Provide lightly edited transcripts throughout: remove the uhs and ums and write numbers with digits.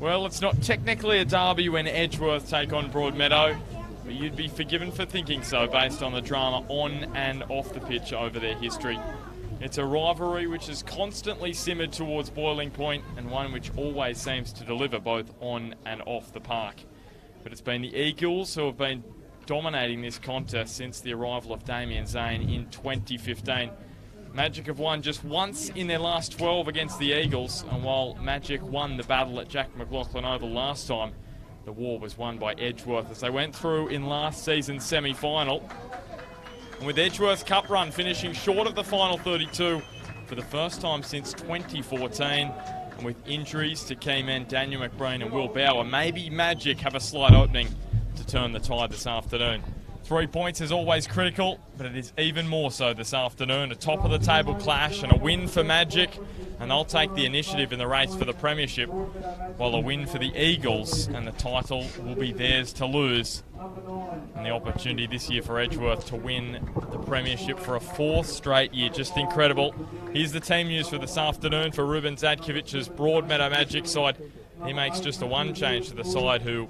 Well, it's not technically a derby when Edgeworth take on Broadmeadow, but you'd be forgiven for thinking so based on the drama on and off the pitch over their history. It's a rivalry which has constantly simmered towards boiling point and one which always seems to deliver both on and off the park. But it's been the Eagles who have been dominating this contest since the arrival of Damien Zane in 2015. Magic have won just once in their last 12 against the Eagles, and while Magic won the battle at Jack McLaughlin Oval last time, the war was won by Edgeworth as they went through in last season's semi-final. And with Edgeworth's cup run finishing short of the final 32 for the first time since 2014, and with injuries to key men Daniel McBreen and Will Bauer, maybe Magic have a slight opening to turn the tide this afternoon. 3 points is always critical, but it is even more so this afternoon. A top-of-the-table clash and a win for Magic, and they'll take the initiative in the race for the premiership, while a win for the Eagles and the title will be theirs to lose. And the opportunity this year for Edgeworth to win the premiership for a fourth straight year. Just incredible. Here's the team news for this afternoon for Ruben Zadkovic's Broadmeadow Magic side. He makes just a one change to the side who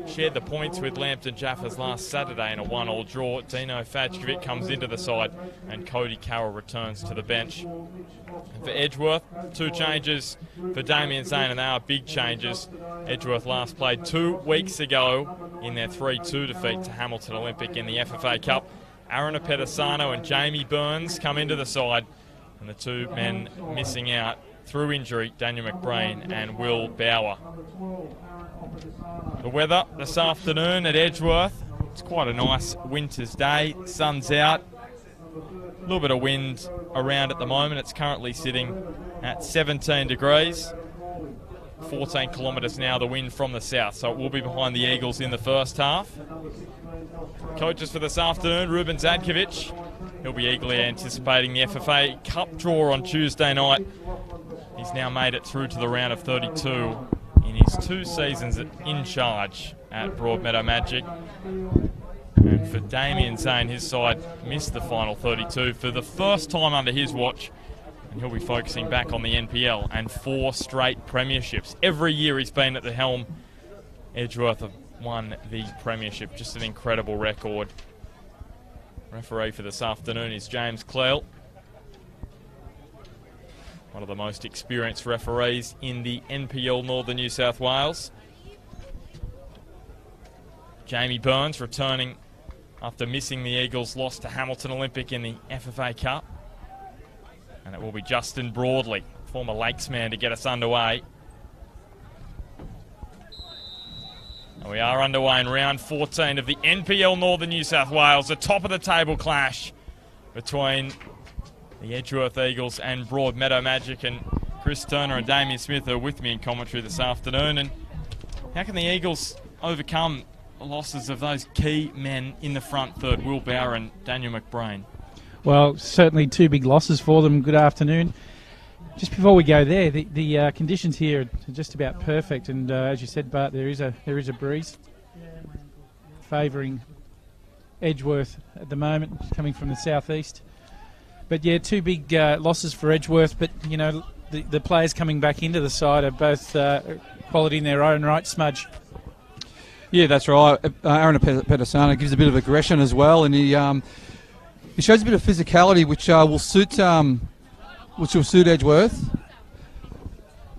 shared the points with Lambton Jaffers last Saturday in a 1-1 draw. Dino Fajkovic comes into the side and Cody Carroll returns to the bench. And for Edgeworth, 2 changes for Damien Zane, and they are big changes. Edgeworth last played 2 weeks ago in their 3-2 defeat to Hamilton Olympic in the FFA Cup. Aaron Apetesano and Jamie Burns come into the side, and the 2 men missing out through injury, Daniel McBreen and Will Bauer. The weather this afternoon at Edgeworth, it's quite a nice winter's day. Sun's out, a little bit of wind around at the moment. It's currently sitting at 17 degrees. 14 kilometres now, the wind from the south, so it will be behind the Eagles in the first half. Coaches for this afternoon, Ruben Zadkovic. He'll be eagerly anticipating the FFA Cup draw on Tuesday night. He's now made it through to the round of 32 in his 2 seasons in charge at Broadmeadow Magic. And for Damien Zane, his side missed the final 32 for the first time under his watch. And he'll be focusing back on the NPL and 4 straight premierships. Every year he's been at the helm, Edgeworth have won the premiership. Just an incredible record. Referee for this afternoon is James Clell, one of the most experienced referees in the NPL Northern New South Wales. Jamie Burns returning after missing the Eagles' loss to Hamilton Olympic in the FFA Cup. And it will be Justin Broadley, former Lakes man, to get us underway. And we are underway in round 14 of the NPL Northern New South Wales, a top-of-the-table clash between the Edgeworth Eagles and Broadmeadow Magic. And Chris Turner and Damien Smith are with me in commentary this afternoon. And how can the Eagles overcome the losses of those key men in the front third, Will Bauer and Daniel McBreen? Well, certainly 2 big losses for them. Good afternoon. Just before we go there, the conditions here are just about perfect, and as you said, Bart, there is a breeze favouring Edgeworth at the moment, coming from the southeast. But yeah, 2 big losses for Edgeworth, but you know the players coming back into the side are both quality in their own right. Smudge. Yeah, that's right. Aaron Petesano gives a bit of aggression as well, and he shows a bit of physicality, which will suit Edgeworth.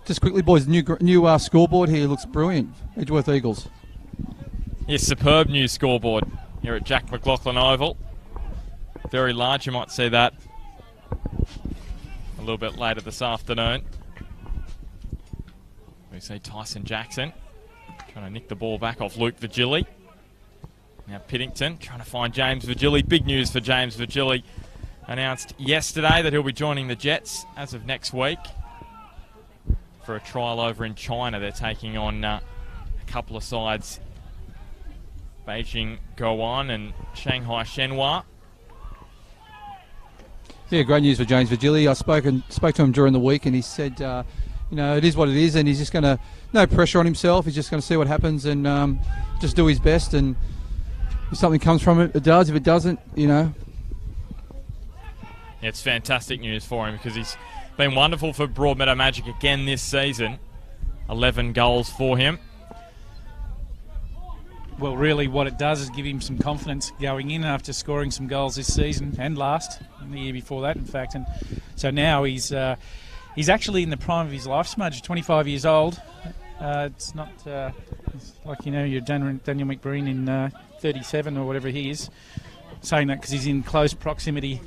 Just quickly, boys, new scoreboard here looks brilliant. Edgeworth Eagles. Yes, superb new scoreboard here at Jack McLaughlin Oval. Very large, you might see that a little bit later this afternoon. We see Tyson Jackson trying to nick the ball back off Luke Vigili. Now Piddington trying to find James Vigili. Big news for James Vigili. Announced yesterday that he'll be joining the Jets as of next week for a trial over in China. They're taking on a couple of sides, Beijing Goan and Shanghai Shenhua. Yeah, great news for James Vigili. I spoke to him during the week, and he said, it is what it is, and he's just going to, no pressure on himself. He's just going to see what happens and just do his best. And if something comes from it, it does. If it doesn't, It's fantastic news for him because he's been wonderful for Broadmeadow Magic again this season. 11 goals for him. Well, really what it does is give him some confidence going in after scoring some goals this season and last, and the year before that, in fact. And so now he's actually in the prime of his life, Smudge, 25 years old. It's not it's like, your Daniel McBreen in 37 or whatever he is, saying that because he's in close proximity.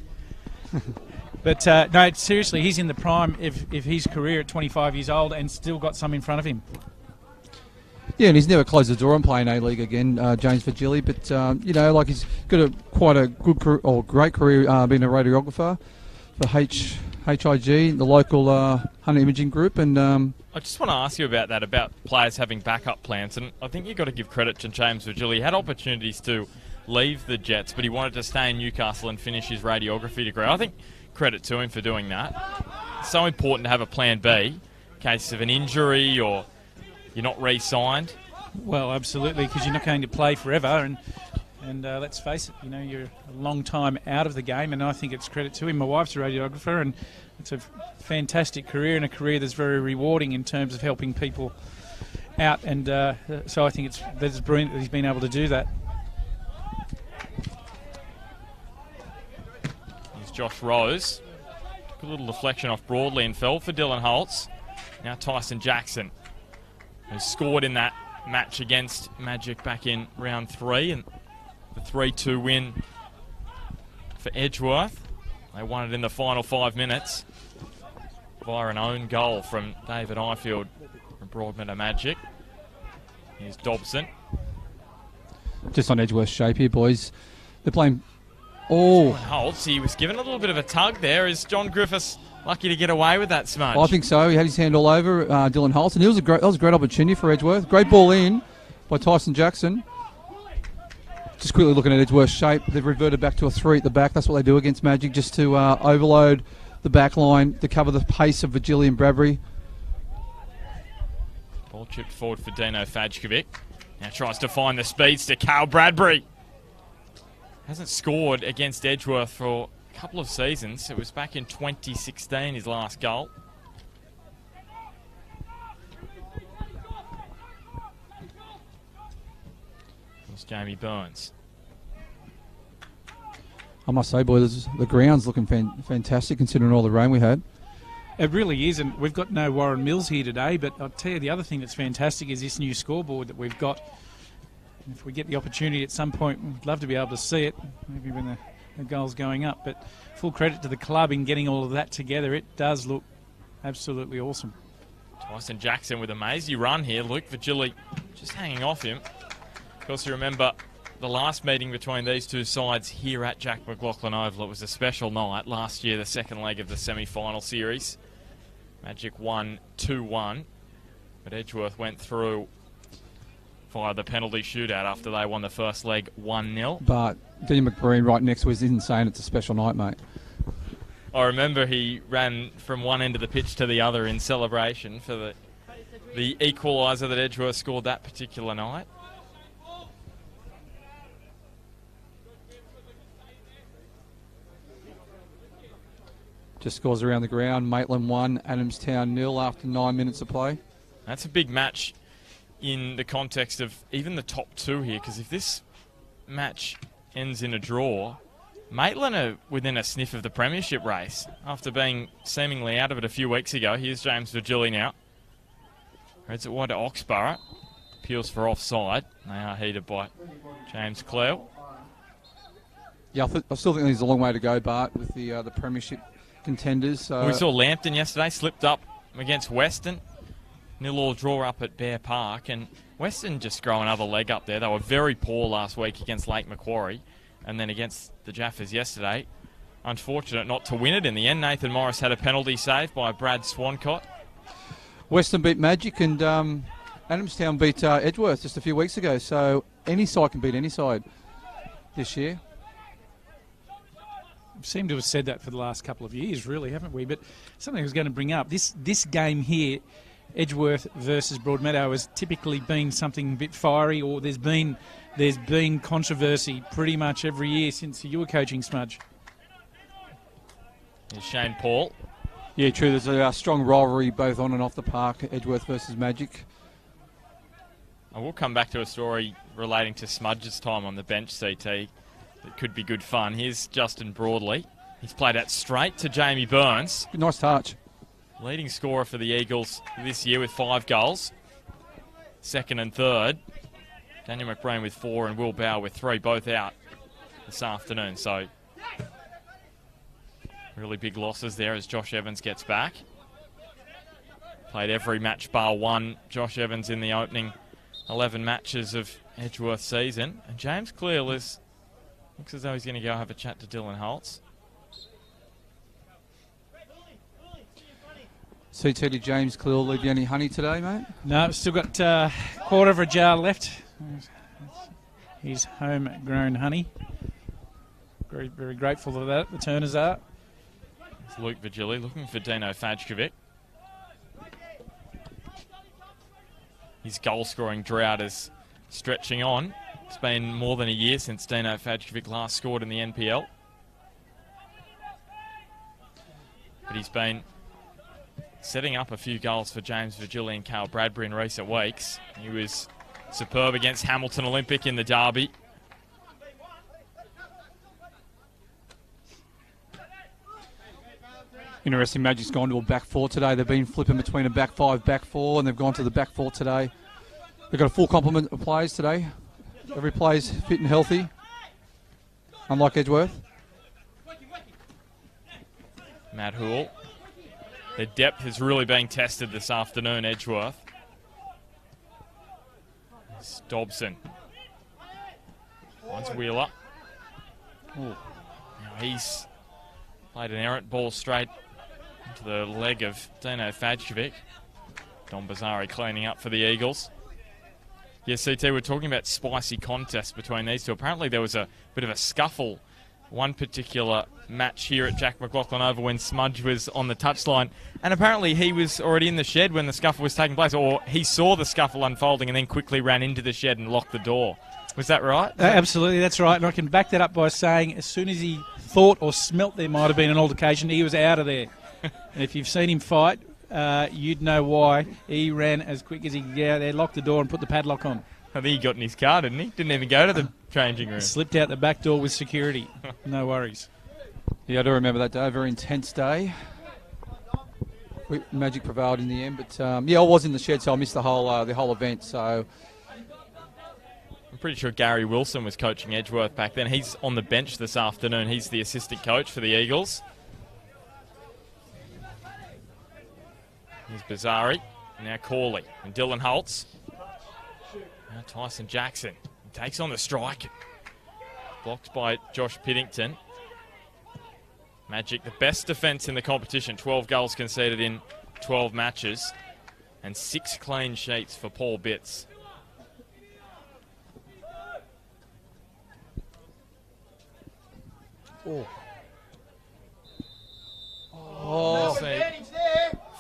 But no, seriously, he's in the prime of his career at 25 years old and still got some in front of him. Yeah, and he's never closed the door on playing A-League again, James Virgili. But, he's got quite a good or great career being a radiographer for HIG, the local Hunter Imaging Group. And I just want to ask you about that, about players having backup plans. And I think you've got to give credit to James Virgili. He had opportunities to leave the Jets, but he wanted to stay in Newcastle and finish his radiography degree. I think credit to him for doing that. It's so important to have a plan B in case of an injury or you're not re-signed. Well, absolutely, because you're not going to play forever, and let's face it, you're a long time out of the game, and I think it's credit to him. My wife's a radiographer, and it's a fantastic career, and a career that's very rewarding in terms of helping people out, and so I think that's brilliant that he's been able to do that. Here's Josh Rose. Took a little deflection off Broadley and fell for Dylan Holtz. Now Tyson Jackson, who scored in that match against Magic back in round 3, and the 3-2 win for Edgeworth. They won it in the final 5 minutes via an own goal from David Ifield from Broadmeadow Magic. Here's Dobson. Just on Edgeworth's shape here, boys. They're playing all... Holtz, he was given a little bit of a tug there. Is John Griffiths lucky to get away with that, Smudge? I think so. He had his hand all over Dylan Holtz, and that was a great opportunity for Edgeworth. Great ball in by Tyson Jackson. Just quickly looking at Edgeworth's shape, they've reverted back to a 3 at the back. That's what they do against Magic, just to overload the back line to cover the pace of Virgili and Bradbury. Ball chipped forward for Dino Fajkovic. Now tries to find the speedster, Carl Bradbury. Hasn't scored against Edgeworth for a couple of seasons. It was back in 2016, his last goal. There's Jamie Burns. I must say, boys, the ground's looking fantastic considering all the rain we had. It really is, and we've got no Warren Mills here today, but I'll tell you the other thing that's fantastic is this new scoreboard that we've got. And if we get the opportunity at some point, we'd love to be able to see it, maybe when the goal's going up. But full credit to the club in getting all of that together. It does look absolutely awesome. Tyson Jackson with a mazy run here. Luke Virgili just hanging off him. Of course, you remember the last meeting between these two sides here at Jack McLaughlin Oval. It was a special night last year, the second leg of the semi-final series. Magic won 2-1, but Edgeworth went through via the penalty shootout after they won the first leg 1-0. But Dean McBreen right next to us isn't saying it's a special night, mate. I remember he ran from one end of the pitch to the other in celebration for the equaliser that Edgeworth scored that particular night. Just scores around the ground. Maitland 1, Adamstown 0 after 9 minutes of play. That's a big match in the context of even the top two here, because if this match ends in a draw, Maitland are within a sniff of the premiership race after being seemingly out of it a few weeks ago. Here's James Virgili now. Heads it wide to Oxborough. Appeals for offside. They are heated by James Clell. Yeah, I still think there's a long way to go, Bart, with the premiership contenders. We saw Lambton yesterday, slipped up against Western. 0-0 draw up at Bear Park, and Western just grow another leg up there. They were very poor last week against Lake Macquarie, and then against the Jaffers yesterday. Unfortunate not to win it in the end. Nathan Morris had a penalty saved by Brad Swancott. Western beat Magic, and Adamstown beat Edgeworth just a few weeks ago, so any side can beat any side this year. We seem to have said that for the last couple of years, really, haven't we? But something I was going to bring up, this game here, Edgeworth versus Broadmeadow, has typically been something a bit fiery, or there's been controversy pretty much every year since you were coaching, Smudge. Here's Shane Paul. Yeah, true. There's a strong rivalry both on and off the park, Edgeworth versus Magic. I will come back to a story relating to Smudge's time on the bench, CT. That could be good fun. Here's Justin Broadley. He's played out straight to Jamie Burns. Nice touch. Leading scorer for the Eagles this year with 5 goals. Second and third, Daniel McBrain with 4 and Will Bauer with 3, both out this afternoon. So really big losses there as Josh Evans gets back. Played every match bar one. Josh Evans in the opening 11 matches of Edgeworth season. And James Clear looks as though he's going to go have a chat to Dylan Holtz. CT to James Clear, leave you any honey today, mate? No, still got quarter of a jar left. His homegrown honey. Very, very grateful for that, the Turners are. It's Luke Vigili looking for Dino Fajkovic. His goal-scoring drought is stretching on. It's been more than a year since Dino Fajkovic last scored in the NPL. But he's been setting up a few goals for James Vigili and Carl Bradbury in recent weeks. He was superb against Hamilton Olympic in the derby. Interesting, Magic's gone to a back 4 today. They've been flipping between a back 5, back 4, and they've gone to the back 4 today. They've got a full complement of players today. Every player's fit and healthy, unlike Edgeworth. Matt Houle. Their depth is really being tested this afternoon, Edgeworth. It's Dobson. Once Wheeler. Ooh. Now he's played an errant ball straight into the leg of Dino Fajkovic. Don Bazari cleaning up for the Eagles. Yes, CT, we're talking about spicy contests between these two. Apparently there was a bit of a scuffle one particular match here at Jack McLaughlin Oval when Smudge was on the touchline, and apparently he was already in the shed when the scuffle was taking place, or he saw the scuffle unfolding and then quickly ran into the shed and locked the door. Was that right? Absolutely, that's right, and I can back that up by saying as soon as he thought or smelt there might have been an altercation, he was out of there. And if you've seen him fight, you'd know why. He ran as quick as he could get out there, locked the door and put the padlock on. I think he got in his car, didn't he? Didn't even go to the changing room. Slipped out the back door with security. No worries. Yeah, I do remember that day. A very intense day. Magic prevailed in the end, but yeah, I was in the shed, so I missed the whole event. So I'm pretty sure Gary Wilson was coaching Edgeworth back then. He's on the bench this afternoon. He's the assistant coach for the Eagles. Here's Bazari, now Corley, and Dylan Holtz. Now Tyson Jackson. He takes on the strike. Blocked by Josh Piddington. Magic, the best defence in the competition. 12 goals conceded in 12 matches. And 6 clean sheets for Paul Bitts. Oh.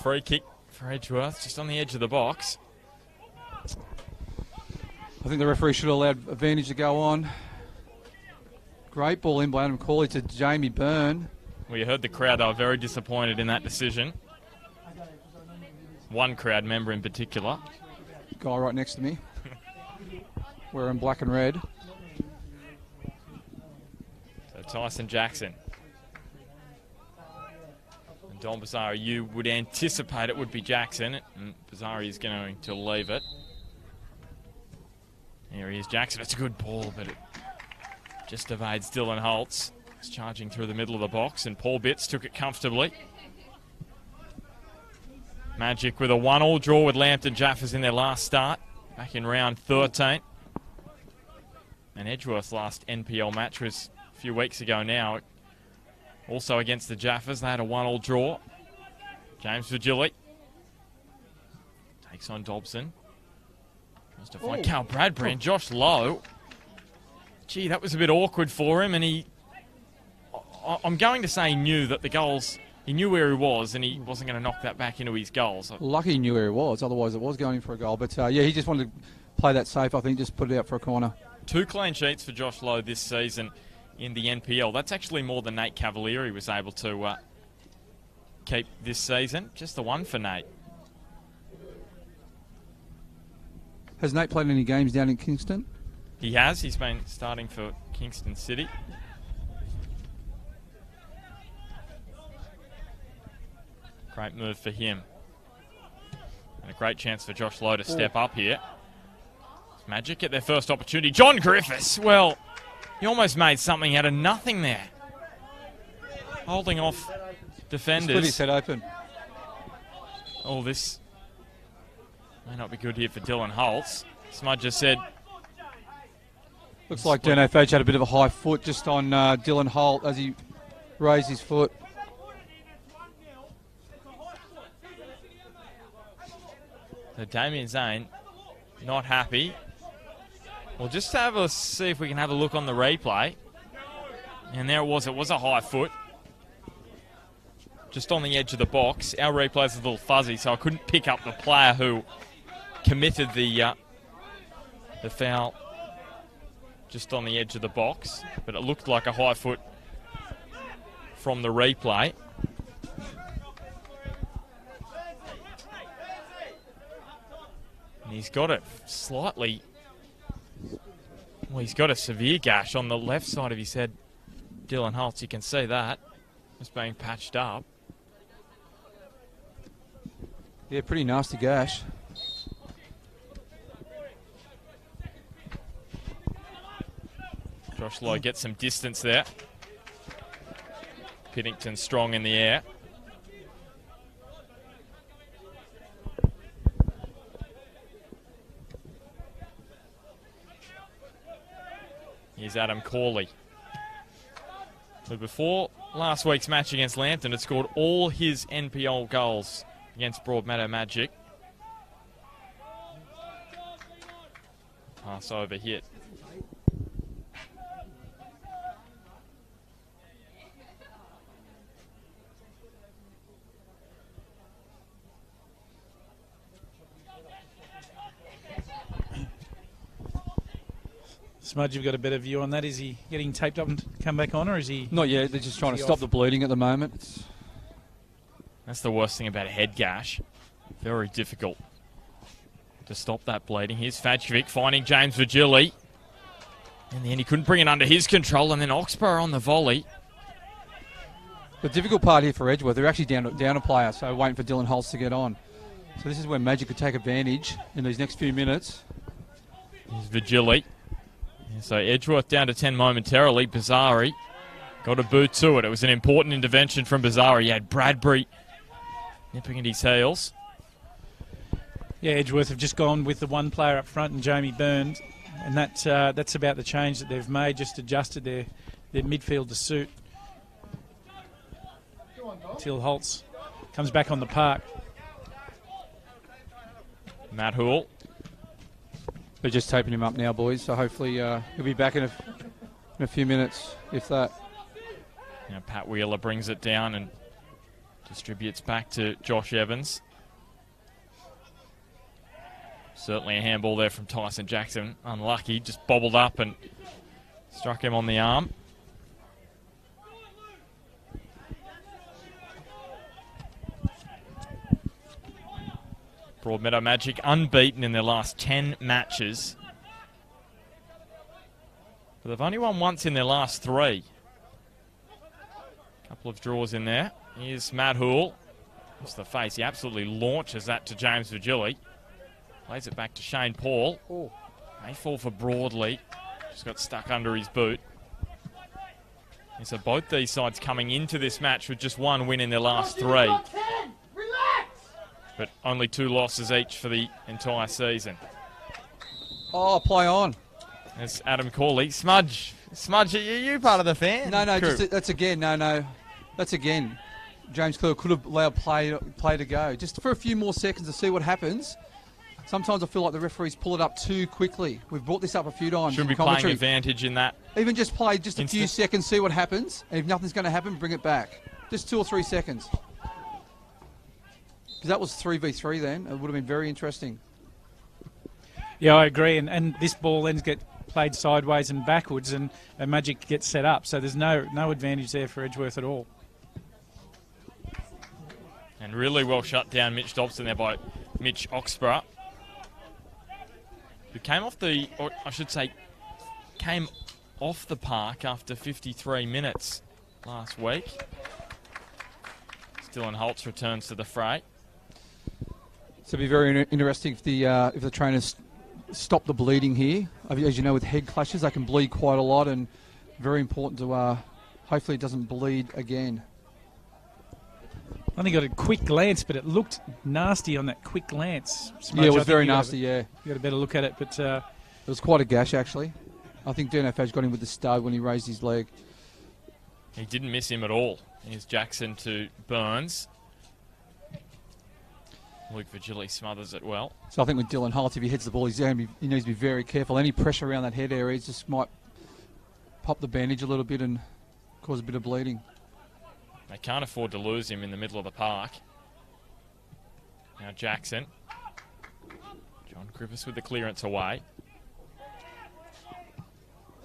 Free kick for Edgeworth, just on the edge of the box. I think the referee should have allowed advantage to go on. Great ball in by Adam Corley to Jamie Byrne. Well, you heard the crowd, they were very disappointed in that decision. One crowd member in particular. Guy right next to me. Wearing black and red. So Tyson Jackson. And Don Bazari, you would anticipate it would be Jackson. And Bazari is going to leave it. Here he is, Jackson. It's a good ball, but it just evades Dylan Holtz. He's charging through the middle of the box, and Paul Bitts took it comfortably. Magic with a 1-1 draw with Lambton Jaffers in their last start, back in round 13. And Edgeworth's last NPL match was a few weeks ago now. Also against the Jaffers, they had a 1-1 draw. James Vigili takes on Dobson. Tries to find Carl Bradbury and Josh Lowe. Gee, that was a bit awkward for him, and I'm going to say he knew that the goals, he knew where he was, and he wasn't going to knock that back into his goals. Lucky he knew where he was, otherwise it was going for a goal. But yeah, he just wanted to play that safe, I think, just put it out for a corner. 2 clean sheets for Josh Lowe this season in the NPL. That's actually more than Nate Cavalieri was able to keep this season. Just the one for Nate. Has Nate played any games down in Kingston? He has. He's been starting for Kingston City. Great move for him. And a great chance for Josh Lowe to step up here. Magic get their first opportunity. John Griffiths, well, he almost made something out of nothing there. Holding off defenders. Split his head open. Oh, this may not be good here for Dylan Holtz. Smudge just said. Looks like DNFH had a bit of a high foot just on Dylan Holt as he raised his foot. So Damien Zane not happy. Well, just to have a see if we can have a look on the replay. And there it was a high foot. Just on the edge of the box. Our replay's a little fuzzy, so I couldn't pick up the player who committed the foul just on the edge of the box. But it looked like a high foot from the replay. And he's got it slightly. Well, he's got a severe gash on the left side of his head. Dylan Holtz, you can see that. It's being patched up. Yeah, pretty nasty gash. Josh Lowe gets some distance there. Piddington strong in the air. Here's Adam Corley, who before last week's match against Lambton had scored all his NPL goals against Broadmeadow Magic. Pass over hit. Smudge, you've got a better view on that. Is he getting taped up and come back on, or is he... Not yet. They're just trying to stop the bleeding at the moment. That's the worst thing about a head gash. Very difficult to stop that bleeding. Here's Fadjovic finding James Virgili. In the end, he couldn't bring it under his control, and then Oxborough on the volley. The difficult part here for Edgeworth, they're actually down a player, so waiting for Dylan Holtz to get on. So this is where Magic could take advantage in these next few minutes. Here's Virgili. So Edgeworth down to 10 momentarily. Bazzari got a boot to it. It was an important intervention from Bazzari. He had Bradbury nipping at his heels. Yeah, Edgeworth have just gone with the one player up front and Jamie Burns, and that's about the change that they've made, just adjusted their midfield to suit. Till Holtz comes back on the park. Matt Hoole. They're just taping him up now, boys, so hopefully he'll be back in a few minutes, if that. Now Pat Wheeler brings it down and distributes back to Josh Evans. Certainly a handball there from Tyson Jackson. Unlucky, just bobbled up and struck him on the arm. Broadmeadow Magic unbeaten in their last 10 matches. But they've only won once in their last 3. Couple of draws in there. Here's Matt Hoole. Across the face. He absolutely launches that to James Virgili. Plays it back to Shane Paul. Oh. May fall for Broadley. Just got stuck under his boot. And so both these sides coming into this match with just one win in their last 3. But only 2 losses each for the entire season. Oh, play on. There's Adam Corley. Smudge, are you part of the fan? No, that's again. That's again. James Clear could have allowed play to go. Just for a few more seconds to see what happens. Sometimes I feel like the referees pull it up too quickly. We've brought this up a few times. Shouldn't be playing advantage in that. Even just play just a few seconds, see what happens. And if nothing's going to happen, bring it back. Just 2 or 3 seconds. Because that was 3v3 then. It would have been very interesting. Yeah, I agree. And this ball then gets played sideways and backwards, and Magic gets set up. So there's no advantage there for Edgeworth at all. And really well shut down Mitch Dobson there by Mitch Oxborough, who came off the, or I should say, came off the park after 53 minutes last week. Dylan Holtz returns to the fray. So it'll be very interesting if the trainers stop the bleeding here. As you know, with head clashes, they can bleed quite a lot, and very important to hopefully it doesn't bleed again. Only got a quick glance, but it looked nasty on that quick glance. Smudge, yeah, it was very nasty, yeah. You got a better look at it, but... it was quite a gash, actually. I think DNFH got him with the stud when he raised his leg. He didn't miss him at all. Here's Jackson to Burns. Luke Virgili smothers it well. So I think with Dylan Holtz, if he hits the ball, he needs to be very careful. Any pressure around that head area just might pop the bandage a little bit and cause a bit of bleeding. They can't afford to lose him in the middle of the park. Now Jackson. John Griffiths with the clearance away.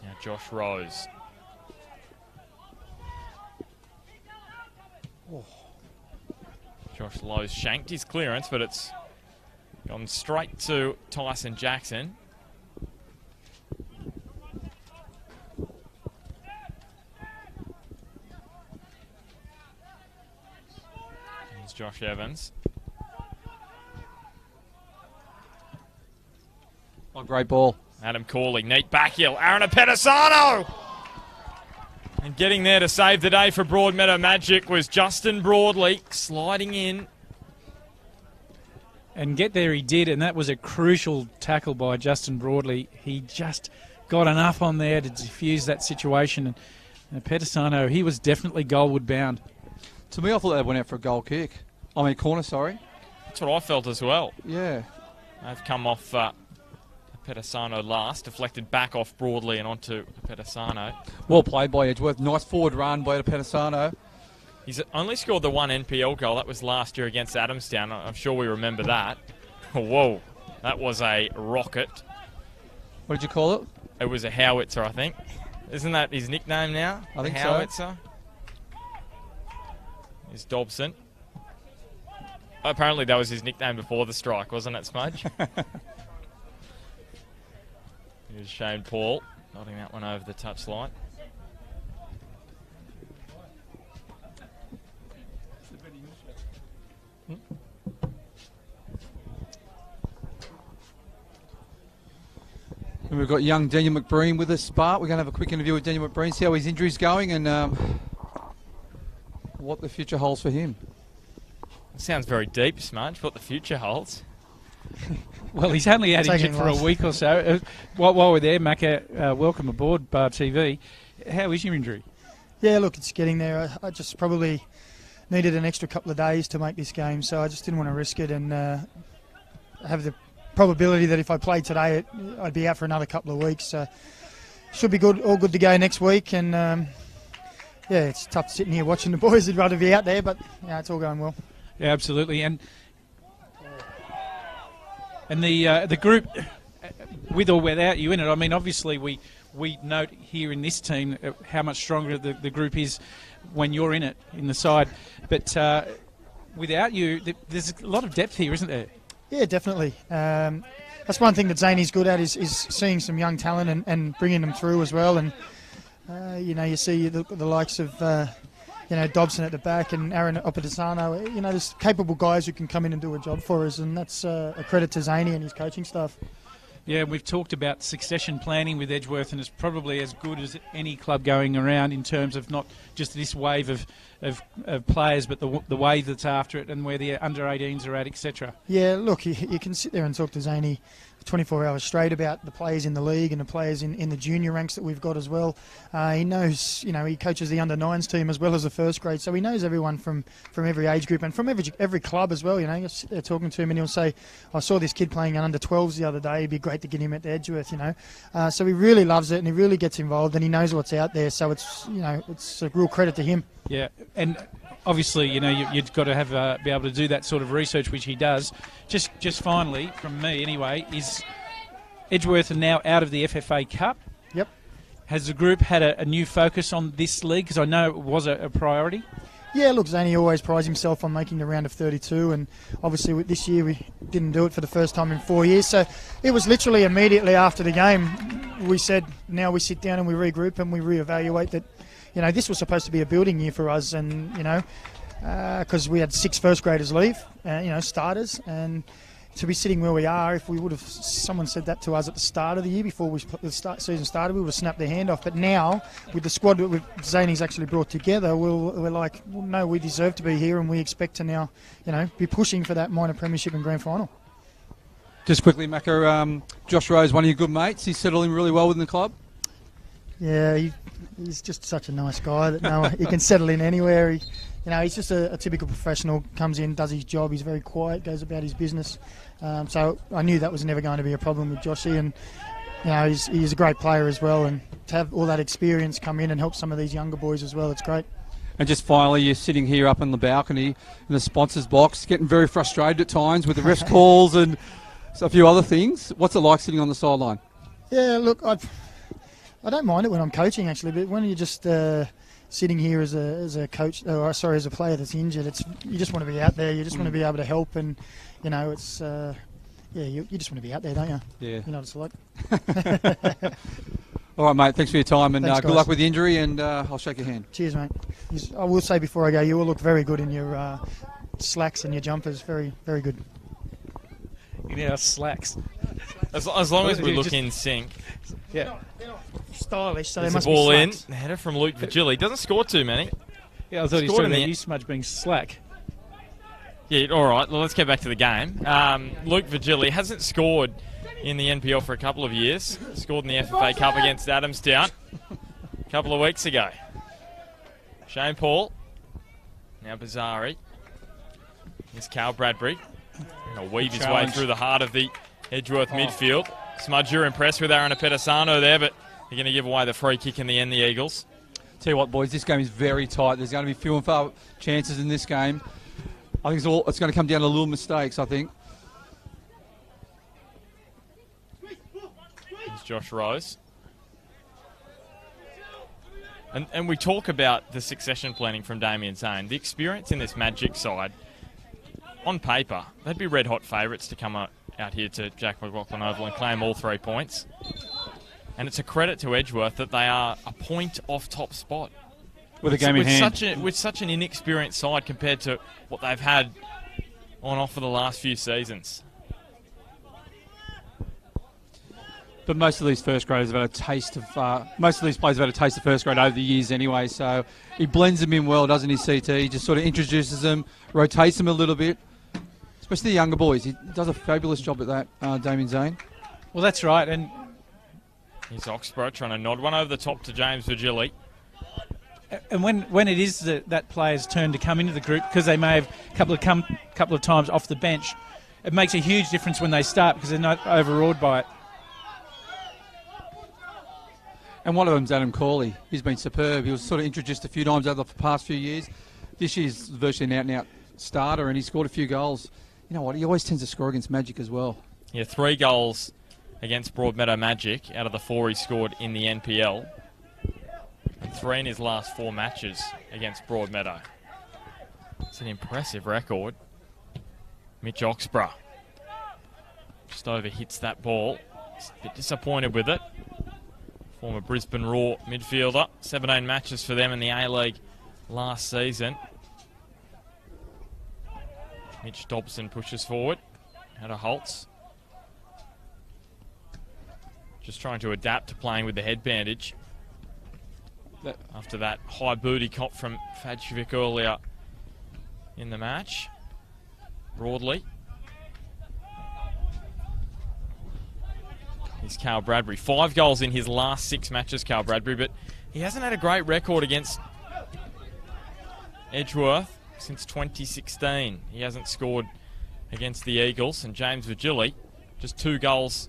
Now Josh Rose. Oh. Josh Lowe shanked his clearance, but it's gone straight to Tyson Jackson. Here's Josh Evans. Oh, great ball. Adam Corley, neat back heel. Aaron Apetesano! And getting there to save the day for Broadmeadow Magic was Justin Broadley, sliding in. And get there he did, and that was a crucial tackle by Justin Broadley. He just got enough on there to diffuse that situation. And Pettisano, he was definitely goalward bound. To me, I thought they went out for a goal kick. I mean, corner, sorry. That's what I felt as well. Yeah. They've come off Pettisano last, deflected back off Broadley and onto Pettisano. Well played by Edgeworth. Nice forward run by Pettisano. He's only scored the one NPL goal. That was last year against Adamstown. I'm sure we remember that. Whoa, that was a rocket. What did you call it? It was a howitzer, I think. Isn't that his nickname now? I think howitzer? So. Is Dobson. Apparently that was his nickname before the strike, wasn't it, Smudge? Here's Shane Paul, nodding that one over the touchline. And we've got young Daniel McBreen with us, Bart. We're going to have a quick interview with Daniel McBreen, see how his injury's going and what the future holds for him. It sounds very deep, Smudge, what the future holds. Well, he's only had injured for a week or so. While we're there, Macca, welcome aboard Bar TV. How is your injury? Yeah, look, it's getting there. I just probably needed an extra couple of days to make this game, so I just didn't want to risk it and have the probability that if I played today, I'd be out for another couple of weeks. So should be good, all good to go next week. And yeah, it's tough sitting here watching the boys. I'd rather be out there, but yeah, it's all going well. Yeah, absolutely. And the group, with or without you in it, I mean, obviously we note here in this team how much stronger the group is when you're in it, in the side. But without you, there's a lot of depth here, isn't there? Yeah, definitely. That's one thing that Zane's good at is seeing some young talent and bringing them through as well. And, you see the likes of, Dobson at the back and Aaron Opedisano. There's capable guys who can come in and do a job for us, and that's a credit to Zane and his coaching staff. Yeah, we've talked about succession planning with Edgeworth, and it's probably as good as any club going around in terms of not just this wave of players, but the wave that's after it and where the under-18s are at, etc. Yeah, look, you can sit there and talk to Zaney 24 hours straight about the players in the league and the players in the junior ranks that we've got as well. He knows, he coaches the under-9s team as well as the first grade, so he knows everyone from every age group and from every club as well. You sit there talking to him and he'll say, I saw this kid playing an under-12s the other day, it'd be great to get him at the Edgeworth, So he really loves it and he really gets involved and he knows what's out there, so it's, it's a real credit to him. Yeah, and obviously, you've got to have be able to do that sort of research, which he does. Just finally, from me anyway, is Edgeworth are now out of the FFA Cup. Yep. Has the group had a new focus on this league? Because I know it was a priority. Yeah, look, Zaney always prides himself on making the round of 32, and obviously this year we didn't do it for the first time in 4 years. So it was literally immediately after the game, we said, now we sit down and we regroup and we reevaluate that, this was supposed to be a building year for us, and, because we had 6 first graders leave, starters, and to be sitting where we are, if we would have, someone said that to us at the start of the year before the season started, we would have snapped their hand off. But now, with the squad that Zaney's actually brought together, we're like, well, no, we deserve to be here, and we expect to now, be pushing for that minor premiership and grand final. Just quickly, Macca, Josh Rose, one of your good mates, he's settling really well within the club. Yeah, he's just such a nice guy that he can settle in anywhere. He's just a typical professional, comes in, does his job, he's very quiet, goes about his business. So I knew that was never going to be a problem with Joshy, and he's a great player as well, and to have all that experience come in and help some of these younger boys as well, it's great. And just finally, you're sitting here up in the balcony in the sponsors box, getting very frustrated at times with the ref's calls and a few other things. What's it like sitting on the sideline? Yeah, look, I don't mind it when I'm coaching actually, but when you're just sitting here as a coach, as a player that's injured, you just want to be out there. You just want to be able to help, and it's you just want to be out there, don't you? Yeah. You know what it's like. All right, mate. Thanks for your time, and Thanks, good luck with the injury. And I'll shake your hand. Cheers, mate. I will say before I go, you all look very good in your slacks and your jumpers. Very, very good. Slacks. As long as we look in sync. Yeah. Stylish, so There's they must a ball be in. slacks. Header from Luke Vigili. Doesn't score too many. Yeah, I thought he was Scored talking in about the- you smudge being slack. Yeah, all right. Well, let's get back to the game. Luke Vigili hasn't scored in the NPL for a couple of years. Scored in the FFA Cup against Adamstown a couple of weeks ago. Shane Paul. Now Bazari. Here's Cal Bradbury. He'll weave his way through the heart of the Edgeworth midfield. Smudge, you're impressed with Aaron Apetesano there, but they're going to give away the free kick in the end, the Eagles. Tell you what, boys, this game is very tight. There's going to be few and far chances in this game. I think it's going to come down to little mistakes, I think. Here's Josh Rose. And we talk about the succession planning from Damien Zane. The experience in this Magic side, on paper, they'd be red-hot favourites to come out here to Jack McLaughlin Oval and claim all 3 points. And it's a credit to Edgeworth that they are a point off top spot. With a game in hand. With such an inexperienced side compared to what they've had on offer the last few seasons. But most of these first graders have had a taste of... most of these players have had a taste of first grade over the years anyway, so he blends them in well, doesn't he, CT? He just sort of introduces them, rotates them a little bit. Especially the younger boys. He does a fabulous job at that, Damien Zane. Well, that's right, and Here's Oxborough trying to nod one over the top to James Vigili. And when it is that player's turn to come into the group, because they may have a couple of times off the bench, it makes a huge difference when they start because they're not overawed by it. And one of them's Adam Corley. He's been superb. He was sort of introduced a few times over the past few years. This year's virtually an out-and-out starter, and he scored a few goals. You know what? He always tends to score against Magic as well. Yeah, 3 goals against Broadmeadow Magic out of the 4 he scored in the NPL. And 3 in his last 4 matches against Broadmeadow. It's an impressive record. Mitch Oxborough just overhits that ball. He's a bit disappointed with it. Former Brisbane Raw midfielder. 17 matches for them in the A-League last season. Mitch Dobson pushes forward. Out of Holtz. Just trying to adapt to playing with the head bandage. After that high booty cop from Fadjevic earlier in the match. Broadly. Here's Carl Bradbury. 5 goals in his last 6 matches, Carl Bradbury, but he hasn't had a great record against Edgeworth since 2016. He hasn't scored against the Eagles, and James Vigili, just 2 goals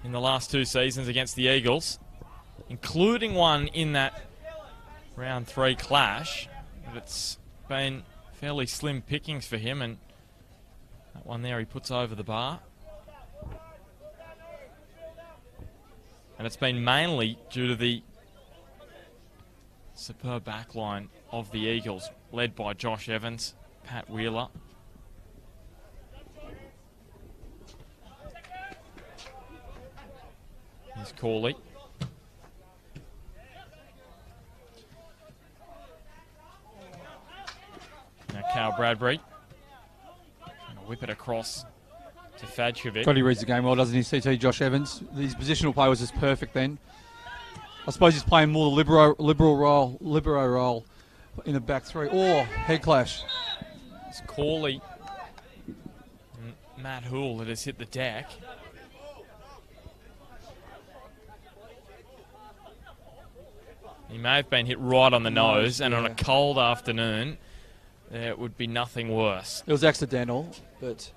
in the last 2 seasons against the Eagles, including one in that round 3 clash. But it's been fairly slim pickings for him, and that one there he puts over the bar. And it's been mainly due to the superb backline of the Eagles. led by Josh Evans, Pat Wheeler. Here's Corley. Now Cal Bradbury. Trying to whip it across to Fadcevic. God, he reads the game well, doesn't he, CT Josh Evans? His positional play was just perfect then. I suppose he's playing more the libero role in the back three. Or head clash. It's Corley. Matt Hoole that has hit the deck. He may have been hit right on the nose, and on a cold afternoon, there would be nothing worse. It was accidental, but...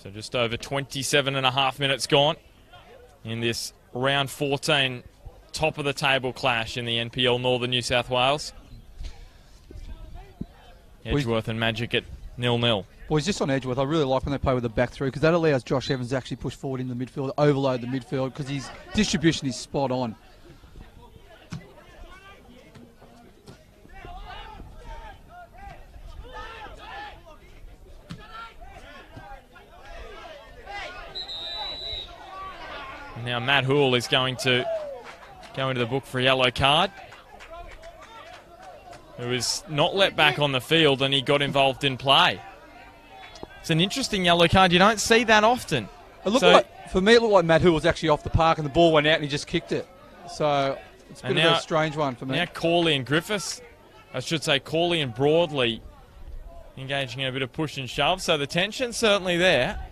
So just over 27 and a half minutes gone in this round 14 top of the table clash in the NPL Northern New South Wales. Edgeworth and Magic at 0-0. Boys, just on Edgeworth, I really like when they play with the back three because that allows Josh Evans to actually push forward in the midfield, overload the midfield because his distribution is spot on. Now Matt Hoole is going to go into the book for a yellow card. He was not let back on the field and he got involved in play. It's an interesting yellow card. You don't see that often. It looked for me, it looked like Matt Hoole was actually off the park and the ball went out and he just kicked it. So it's a bit of a strange one for me. Now Corley and Griffiths, I should say Corley and Broadley engaging in a bit of push and shove. So the tension's certainly there.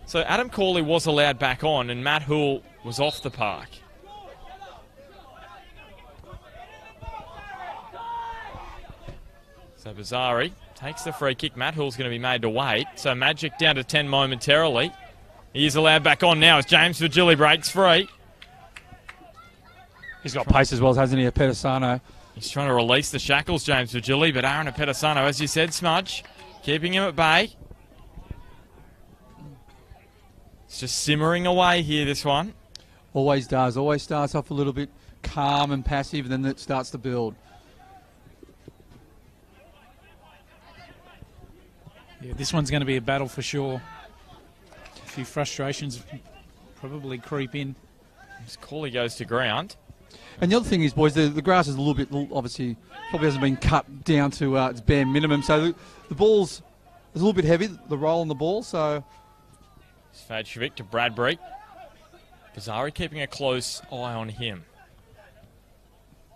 So Adam Corley was allowed back on and Matt Hoole was off the park. So Bazari takes the free kick. Matt Hoole's going to be made to wait. So Magic down to 10 momentarily. He is allowed back on now as James Virgili breaks free. He's got pace as well, hasn't he, Pettisano? He's trying to release the shackles, James Virgili, but Aaron Pettisano, as you said, Smudge, keeping him at bay. It's just simmering away here, this one. Always does. Always starts off a little bit calm and passive, and then it starts to build. Yeah, this one's going to be a battle for sure. A few frustrations probably creep in. As Corley goes to ground. And the other thing is, boys, the grass is a little bit, obviously, probably hasn't been cut down to its bare minimum. So the ball's a little bit heavy, the roll on the ball, so... Fadcevic to Bradbury. Bazari keeping a close eye on him.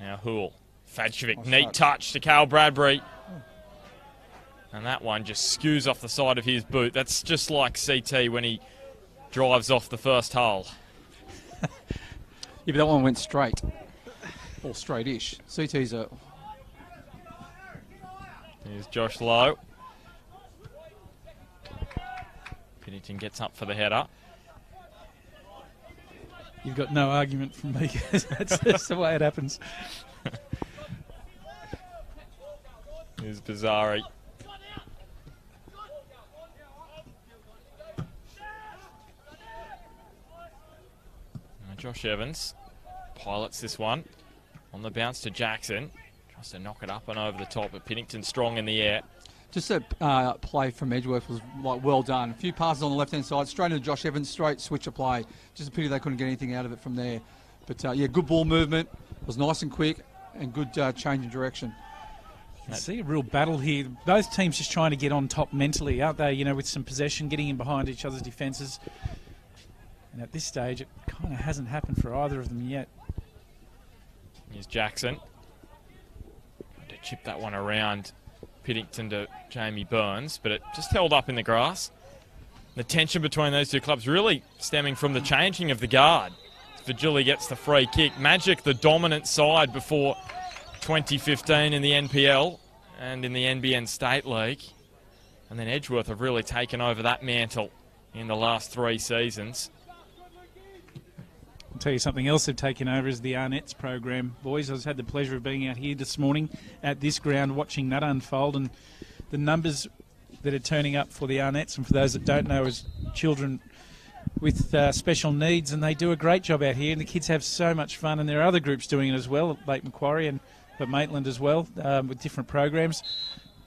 Now Hoole. Fadcevic, neat touch to Cal Bradbury. And that one just skews off the side of his boot. That's just like CT when he drives off the first hole. Yeah, but that one went straight. Or straight-ish. CT's a... Here's Josh Lowe. Pennington gets up for the header. You've got no argument from me. That's just the way it happens. Here's Bazari. Josh Evans pilots this one on the bounce to Jackson. Tries to knock it up and over the top, but Pennington strong in the air. Just that play from Edgeworth was well done. A few passes on the left-hand side, straight into Josh Evans, straight switch of play. Just a pity they couldn't get anything out of it from there. But yeah, good ball movement. It was nice and quick and good change in direction. You can see a real battle here. Both teams just trying to get on top mentally, aren't they? You know, with some possession, getting in behind each other's defences. And at this stage, it kind of hasn't happened for either of them yet. Here's Jackson. Trying to chip that one around Pennington to Jamie Burns, but it just held up in the grass. The tension between those two clubs really stemming from the changing of the guard. Virgili gets the free kick. Magic, the dominant side before 2015 in the NPL and in the NBN State League. And then Edgeworth have really taken over that mantle in the last 3 seasons. I'll tell you something else they've taken over is the Arnett's program. Boys, I've had the pleasure of being out here this morning at this ground watching that unfold, and the numbers that are turning up for the Arnettes, and for those that don't know, is children with special needs, and they do a great job out here, and the kids have so much fun, and there are other groups doing it as well at Lake Macquarie but Maitland as well, with different programs.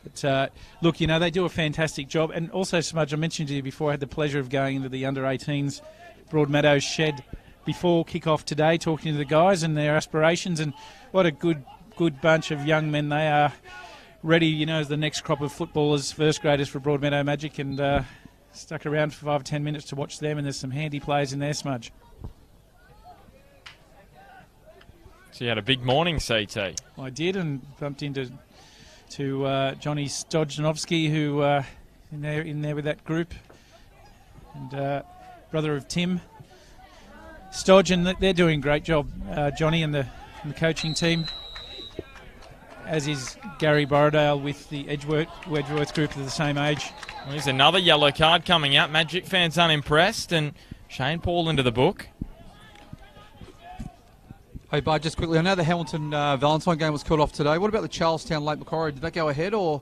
But look, you know, they do a fantastic job. And also, Smudge, I mentioned to you before, I had the pleasure of going into the under-18s Broadmeadow shed before kick-off today, talking to the guys and their aspirations, and what a good bunch of young men they are, ready, you know, as the next crop of footballers, first graders for Broadmeadow Magic, and stuck around for 5 or 10 minutes to watch them, and there's some handy players in there, Smudge. So you had a big morning, CT. I did, and bumped into Johnny Stojnovsky, who in there with that group, and brother of Tim Stodge, and they're doing a great job, Johnny and the coaching team, as is Gary Borrowdale with the Edgeworth group of the same age. Well, here's another yellow card coming out. Magic fans unimpressed, and Shane Paul into the book. Hey, Bud, just quickly, I know the Hamilton Valentine game was called off today. What about the Charlestown Lake Macquarie? Did that go ahead, or...?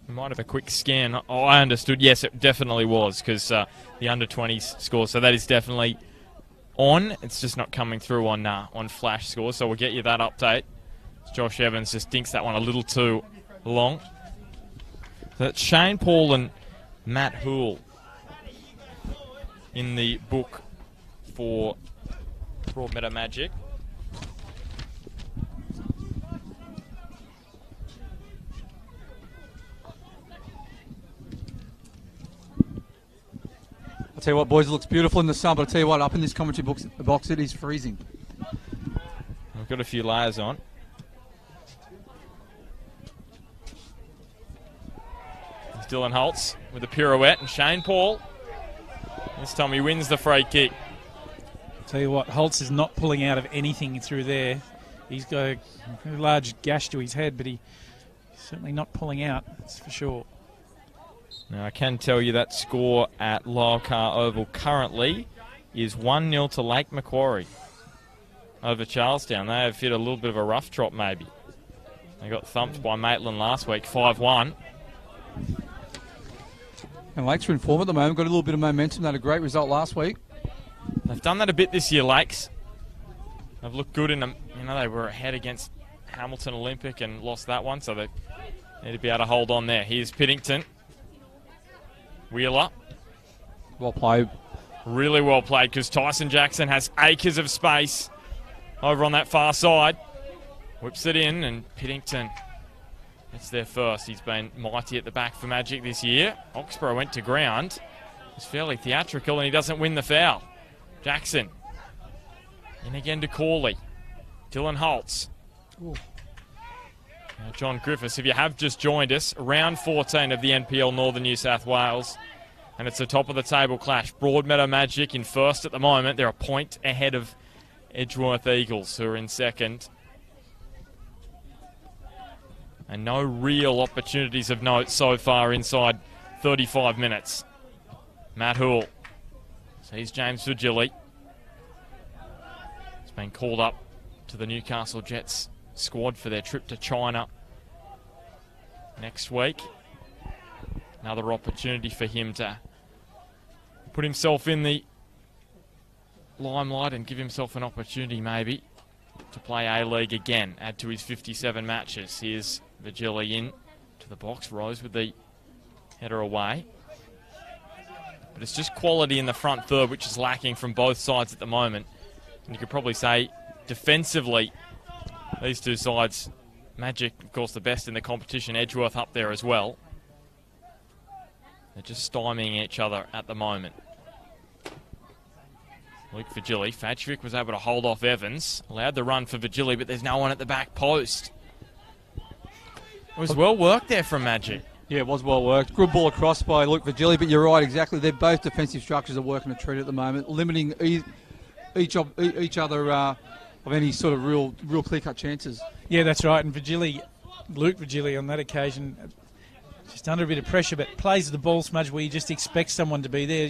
We might have a quick scan. Oh, I understood. Yes, it definitely was, because the under-20s score. So that is definitely on. It's just not coming through on flash score, so we'll get you that update. Josh Evans just dinks that one a little too long. So that's Shane Paul and Matt Hoole in the book for Broadmeadow Magic. I'll tell you what, boys, it looks beautiful in the sun, but I'll tell you what, up in this commentary box, it is freezing. We've got a few layers on. It's Dylan Holtz with a pirouette, and Shane Paul. This time he wins the free kick. Tell you what, Holtz is not pulling out of anything through there. He's got a very large gash to his head, but he's certainly not pulling out, that's for sure. Now, I can tell you that score at Lylecar Oval currently is 1-0 to Lake Macquarie over Charlestown. They have hit a little bit of a rough trot, maybe. They got thumped by Maitland last week, 5-1. And Lakes are in form at the moment, got a little bit of momentum. They had a great result last week. They've done that a bit this year, Lakes. They've looked good in them. You know, they were ahead against Hamilton Olympic and lost that one, so they need to be able to hold on there. Here's Piddington. Wheeler. Well played. Really well played, because Tyson Jackson has acres of space over on that far side. Whips it in, and Piddington gets there first. He's been mighty at the back for Magic this year. Oxborough went to ground. He's fairly theatrical, and he doesn't win the foul. Jackson. In again to Corley. Dylan Holtz. Now John Griffiths, if you have just joined us, round 14 of the NPL Northern New South Wales, and it's a top of the table clash. Broadmeadow Magic in first at the moment. They're a point ahead of Edgeworth Eagles, who are in second. And no real opportunities of note so far inside 35 minutes. Matt Hoole. So he's James Virgili. He's been called up to the Newcastle Jets squad for their trip to China next week. Another opportunity for him to put himself in the limelight and give himself an opportunity maybe to play A-League again, add to his 57 matches. Here's Virgili in to the box, Rose with the header away. But it's just quality in the front third which is lacking from both sides at the moment. And you could probably say defensively, these two sides, Magic, of course, the best in the competition, Edgeworth up there as well. They're just stymieing each other at the moment. Luke Virgili. Fadjevic was able to hold off Evans. Allowed the run for Virgili, but there's no one at the back post. It was well worked there from Magic. Yeah, it was well worked. Good ball across by Luke Virgili, but you're right, exactly. They're both defensive structures are working a treat at the moment, limiting each other of any sort of real clear-cut chances. Yeah, that's right. And Luke Virgili on that occasion Just under a bit of pressure, but plays the ball, Smudge, where you just expect someone to be there.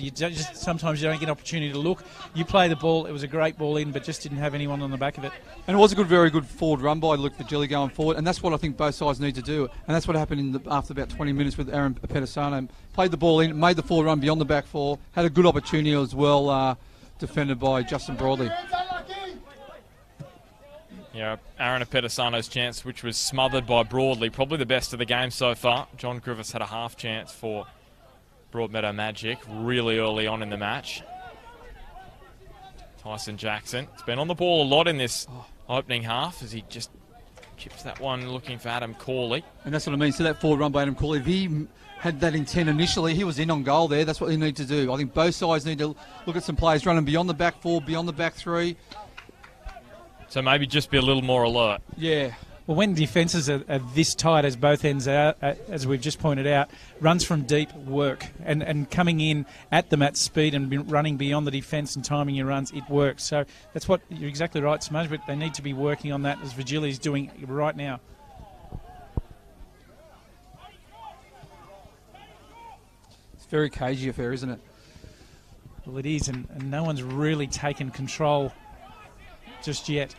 Sometimes you don't get an opportunity to look. You play the ball. It was a great ball in, but just didn't have anyone on the back of it. And it was a very good forward run by Luke Virgili going forward, and that's what I think both sides need to do. And that's what happened after about 20 minutes with Aaron Pedisano. Played the ball in, made the forward run beyond the back four, had a good opportunity as well, defended by Justin Broadley. Yeah, Aaron Pedisano's chance, which was smothered by Broadley, probably the best of the game so far. John Griffiths had a half chance for Broadmeadow Magic really early on in the match. Tyson Jackson, it's been on the ball a lot in this opening half as he just chips that one looking for Adam Corley. And that's what I mean, so that forward run by Adam Corley, if he had that intent initially, he was in on goal there. That's what they need to do. I think both sides need to look at some players running beyond the back four, beyond the back three. So maybe just be a little more alert. Yeah. Well, when defences are this tight as both ends are, as we've just pointed out, runs from deep work. And coming in at them at speed and running beyond the defence and timing your runs, it works. So that's what you're exactly right, Smudge, but they need to be working on that as Virgili is doing right now. It's a very cagey affair, isn't it? Well, it is, and no one's really taken control just yet.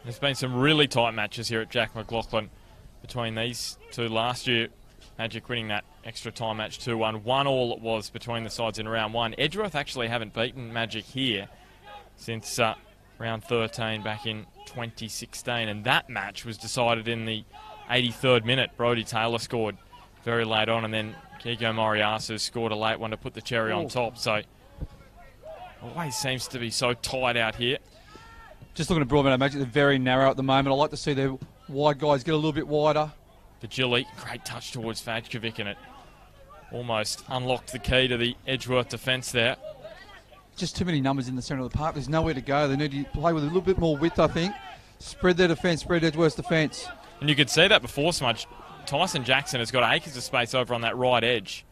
There's been some really tight matches here at Jack McLaughlin between these two last year. Magic winning that extra time match 2-1. 1-1 it was between the sides in round one. Edgeworth actually haven't beaten Magic here since round 13 back in 2016, and that match was decided in the 83rd minute. Brodie Taylor scored very late on, and then Kiko Moriyasu scored a late one to put the cherry on top. So always seems to be so tight out here. Just looking at Broadmeadow Magic, they're very narrow at the moment. I like to see their wide guys get a little bit wider. Virgili, great touch towards Fajkovic, and it almost unlocked the key to the Edgeworth defence there. Just too many numbers in the centre of the park. There's nowhere to go. They need to play with a little bit more width, I think. Spread their defence, spread Edgeworth's defence. And you could see that before, Smudge. Tyson Jackson has got acres of space over on that right edge.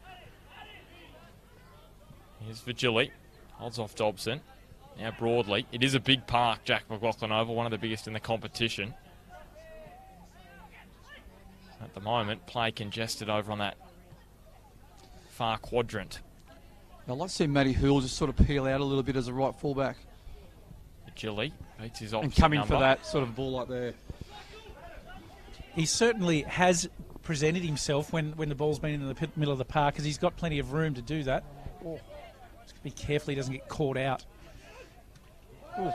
Here's Virgili. Holds off Dobson. Now Broadley. It is a big park, Jack McLaughlin Oval, one of the biggest in the competition. At the moment, play congested over on that far quadrant. I'd like to see Matty Hoole just sort of peel out a little bit as a right fullback. Virgili beats his opposite and come in number. for that sort of ball like there. He certainly has presented himself when the ball's been in the middle of the park, because he's got plenty of room to do that. Oh. Be careful he doesn't get caught out. Ooh.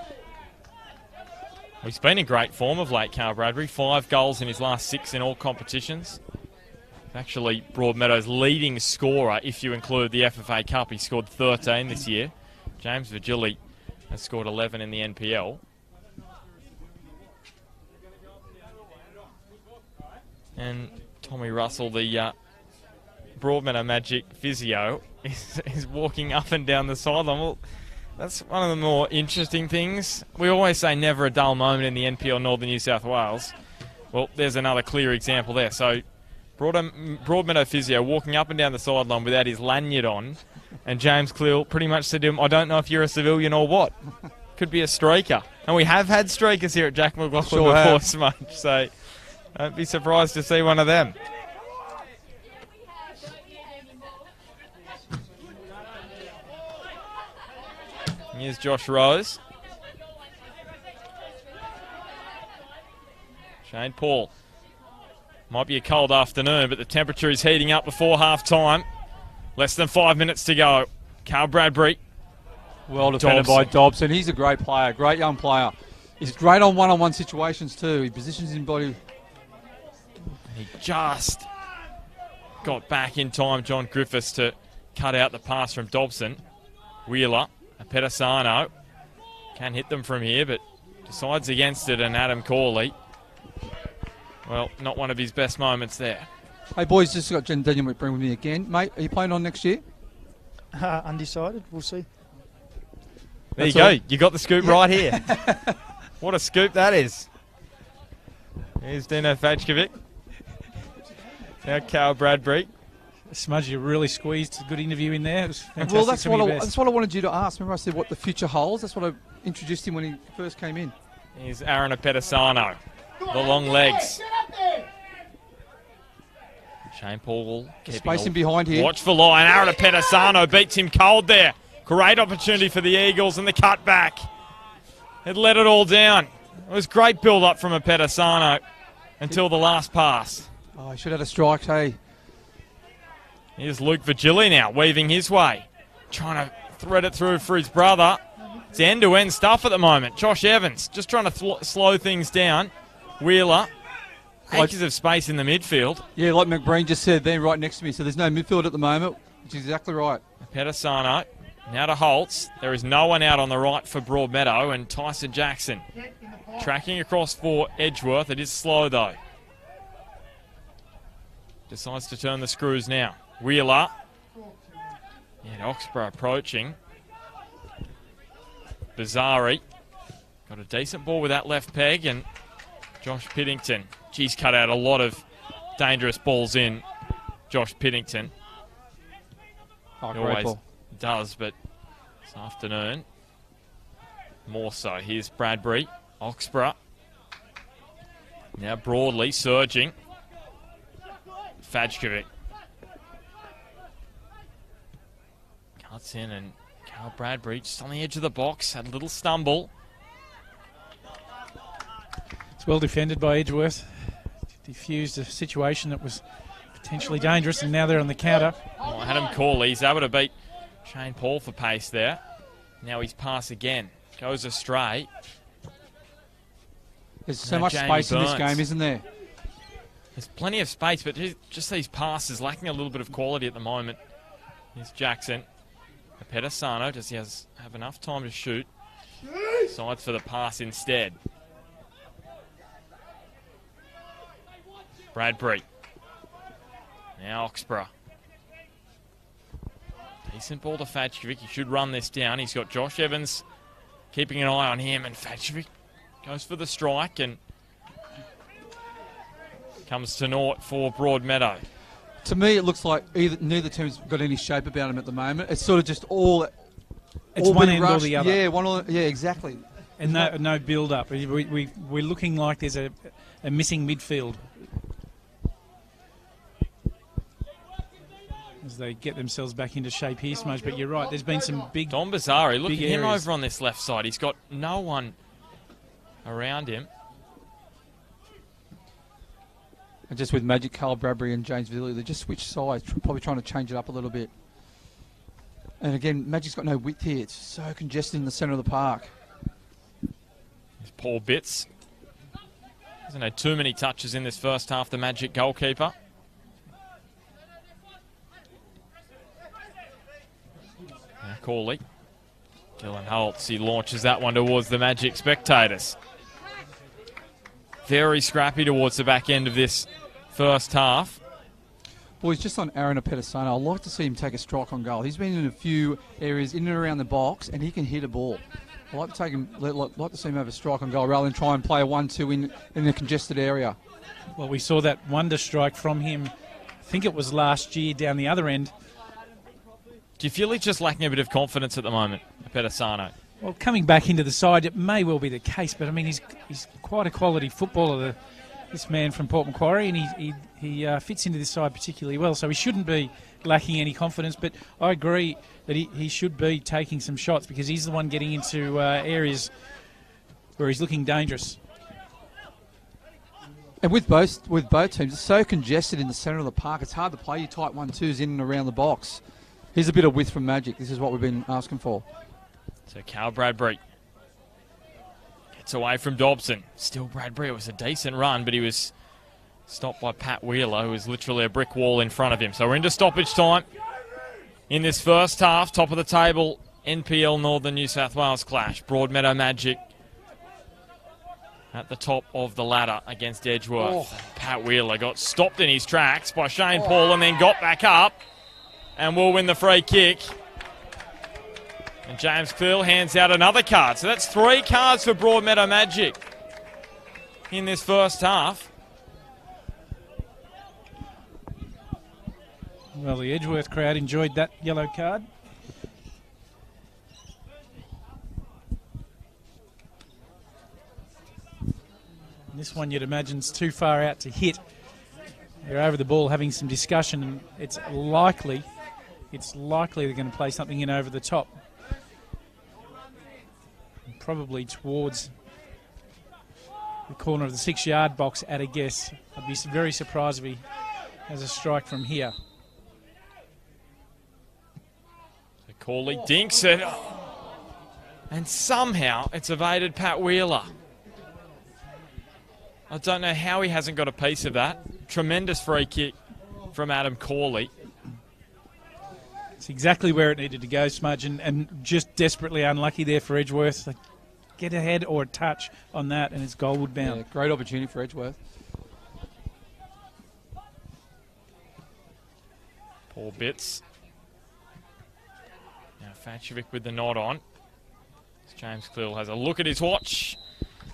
He's been in great form of late, Carl Bradbury. 5 goals in his last 6 in all competitions. Actually, Broadmeadow's leading scorer, if you include the FFA Cup. He scored 13 this year. James Virgili has scored 11 in the NPL. And Tommy Russell, the Broadmeadow Magic physio, is walking up and down the sideline. Well, that's one of the more interesting things. We always say never a dull moment in the NPL Northern New South Wales. Well, there's another clear example there. So Broadmeadow physio walking up and down the sideline without his lanyard on, and James Cleal pretty much said to him, I don't know if you're a civilian or what. Could be a streaker. And we have had streakers here at Jack McLaughlin before, Smudge, so don't be surprised to see one of them. Here's Josh Rose. Shane Paul. Might be a cold afternoon, but the temperature is heating up before half-time. Less than 5 minutes to go. Carl Bradbury. Well defended by Dobson. He's a great player, great young player. He's great on one-on-one situations too. He positions his body. He just got back in time, John Griffiths, to cut out the pass from Dobson. Wheeler. Pedisano can hit them from here, but decides against it, and Adam Corley, well, not one of his best moments there. Hey, boys, just got Daniel McBreen with me again. Mate, are you playing on next year? Undecided. We'll see. There you go. You got the scoop right here. What a scoop that is. Here's Dino Fajkovic. Now Carl Bradbury. Smudge, you really squeezed a good interview in there. It was fantastic. Well, that's what I wanted you to ask. Remember I said what the future holds? That's what I introduced him when he first came in. Here's Aaron Pedisano. The long legs. Shane Paul keeping Spacing behind here. watchful eye. And Aaron Pedasano beats him cold there. Great opportunity for the Eagles and the cutback. It let it all down. It was great build-up from Pedasano until the last pass. Oh, he should have had a strike, hey. Here's Luke Virgili now, weaving his way. Trying to thread it through for his brother. It's end-to-end stuff at the moment. Josh Evans just trying to slow things down. Wheeler, acres of space in the midfield. Yeah, like McBreen just said there right next to me, so there's no midfield at the moment, which is exactly right. Pedasano now to Holtz. There is no one out on the right for Broadmeadow, and Tyson Jackson tracking across for Edgeworth. It is slow, though. Decides to turn the screws now. Wheeler. Yeah, Oxborough approaching. Bazari. Got a decent ball with that left peg, and Josh Piddington. He's cut out a lot of dangerous balls in Josh Piddington. Oh, He great always ball. does, but this afternoon, more so. Here's Bradbury. Oxborough. Now Broadley surging. Fajkovic. Cuts in, and Carl Bradbury just on the edge of the box. Had a little stumble. It's well defended by Edgeworth. Diffused a situation that was potentially dangerous, and now they're on the counter. Oh, Adam Corley, he's able to beat Shane Paul for pace there. Now he's pass again. Goes astray. There's so And much Jamie space in this Burns. game, isn't there? There's plenty of space, but just these passes lacking a little bit of quality at the moment. Here's Jackson. Pedasano, does he have enough time to shoot? Sides for the pass instead. Bradbury. Now Oxborough. Decent ball to Fajkovic. He should run this down. He's got Josh Evans keeping an eye on him, and Fajkovic goes for the strike and comes to naught for Broadmeadow. To me, it looks like neither team's got any shape about them at the moment. It's sort of just all. It's all one been end or rushed. the other. Yeah, exactly. And no build-up. We're looking like there's a missing midfield as they get themselves back into shape here, Smudge. But you're right, there's been some big... Don Bazari, look at big him areas. over on this left side. He's got no one around him. And just with Magic, Carl Bradbury and James Villiers, they just switched sides, probably trying to change it up a little bit. And again, Magic's got no width here. It's so congested in the centre of the park. There's Paul Bitts. Hasn't had too many touches in this first half, the Magic goalkeeper. Now Corley. Dylan Holtz, he launches that one towards the Magic spectators. Very scrappy towards the back end of this first half. Boys, just on Aaron Pedasano, I'd like to see him take a strike on goal. He's been in a few areas in and around the box, and he can hit a ball. I'd like to like to see him have a strike on goal rather than try and play a 1-2 in a congested area. Well, we saw that wonder strike from him, I think it was last year, down the other end. Do you feel he's just lacking a bit of confidence at the moment, Pedasano? Well, coming back into the side, it may well be the case, but I mean, he's quite a quality footballer, this man from Port Macquarie, and he fits into this side particularly well, so he shouldn't be lacking any confidence, but I agree that he should be taking some shots because he's the one getting into areas where he's looking dangerous. And with both teams, it's so congested in the centre of the park, it's hard to play your tight 1-2s in and around the box. Here's a bit of width from Magic. This is what we've been asking for. So Carl Bradbury gets away from Dobson. Still Bradbury. It was a decent run, but he was stopped by Pat Wheeler, who was literally a brick wall in front of him. So we're into stoppage time in this first half. Top of the table, NPL Northern New South Wales clash. Broadmeadow Magic at the top of the ladder against Edgeworth. Oh. Pat Wheeler got stopped in his tracks by Shane Paul and then got back up and will win the free kick. And James Cleal hands out another card. So that's 3 cards for Broadmeadow Magic in this first half. Well, the Edgeworth crowd enjoyed that yellow card. This one you'd imagine is too far out to hit. They're over the ball having some discussion, and it's likely they're going to play something in over the top. Probably towards the corner of the 6-yard box at a guess. I'd be very surprised if he has a strike from here. So Corley dinks it. And somehow it's evaded Pat Wheeler. I don't know how he hasn't got a piece of that. Tremendous free kick from Adam Corley. It's exactly where it needed to go, Smudge, and just desperately unlucky there for Edgeworth. Like, get ahead or a touch on that, and it's goalward bound. Yeah, great opportunity for Edgeworth. Poor bits. Now Fatchevic with the nod on. James Cleal has a look at his watch.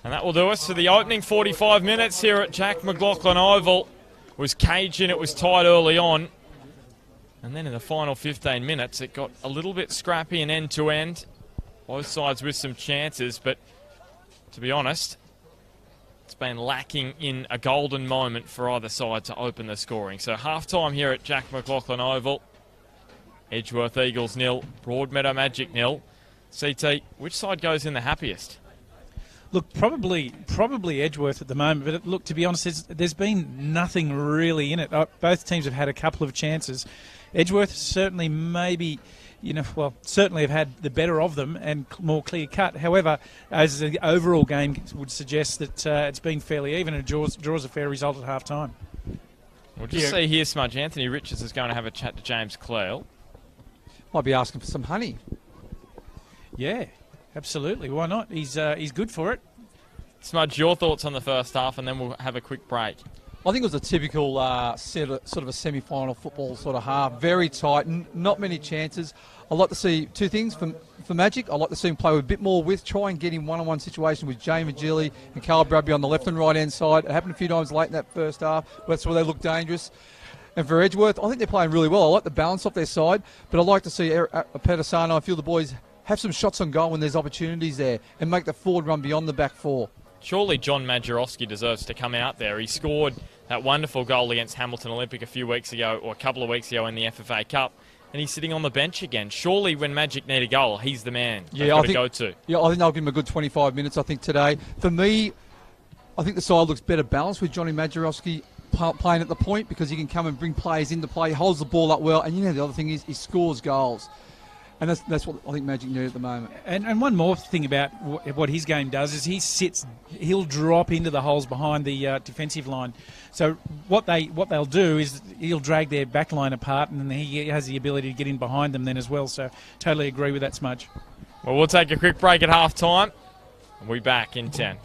And that will do us for the opening 45 minutes here at Jack McLaughlin Oval. It was Cajun, it was tight early on. And then in the final 15 minutes, it got a little bit scrappy and end-to-end. Both sides with some chances, but to be honest, it's been lacking in a golden moment for either side to open the scoring. So half-time here at Jack McLaughlin Oval. Edgeworth Eagles 0, Broadmeadow Magic 0. CT, which side goes in the happiest? Look, probably Edgeworth at the moment, but look, to be honest, there's been nothing really in it. Both teams have had a couple of chances. Edgeworth certainly certainly have had the better of them and more clear cut. However, as the overall game would suggest that it's been fairly even and draws a fair result at half time. We'll just see here, Smudge. Anthony Richards is going to have a chat to James Cleal. Might be asking for some honey. Yeah, absolutely. Why not? He's good for it. Smudge, your thoughts on the first half, and then we'll have a quick break. I think it was a typical sort of a semi-final football sort of half. Very tight, not many chances. I'd like to see two things for Magic. I'd like to see him play with a bit more width, try and get in one-on-one situation with Jamie Gilly and Carl Bradby on the left and right-hand side. It happened a few times late in that first half. That's where they looked dangerous. And for Edgeworth, I think they're playing really well. I like the balance off their side, but I'd like to see Pedasano, I feel the boys have some shots on goal when there's opportunities there and make the forward run beyond the back four. Surely John Majorowski deserves to come out there. He scored that wonderful goal against Hamilton Olympic a few weeks ago, or a couple of weeks ago in the FFA Cup, and he's sitting on the bench again. Surely when Magic need a goal, he's the man they've got to go to. Yeah, I think they'll give him a good 25 minutes, I think, today. For me, I think the side looks better balanced with Johnny Majorowski playing at the point because he can come and bring players into play, holds the ball up well, and the other thing is he scores goals. And that's what I think Magic need at the moment. And one more thing about what his game does is he'll drop into the holes behind the defensive line. So what they'll do is he'll drag their back line apart, and then he has the ability to get in behind them then as well. So totally agree with that, Smudge. Well, we'll take a quick break at half time, and we'll be back in 10.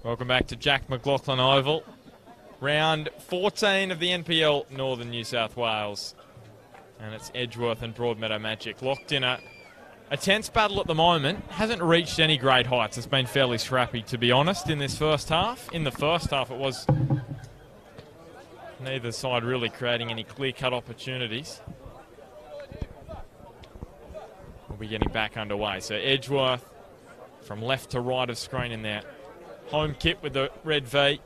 Welcome back to Jack McLaughlin Oval. Round 14 of the NPL Northern New South Wales. And it's Edgeworth and Broadmeadow Magic locked in a tense battle at the moment. Hasn't reached any great heights. It's been fairly scrappy, to be honest, in this first half. In the first half, it was neither side really creating any clear-cut opportunities. We'll be getting back underway. So Edgeworth from left to right of screen in their home kit with the red V.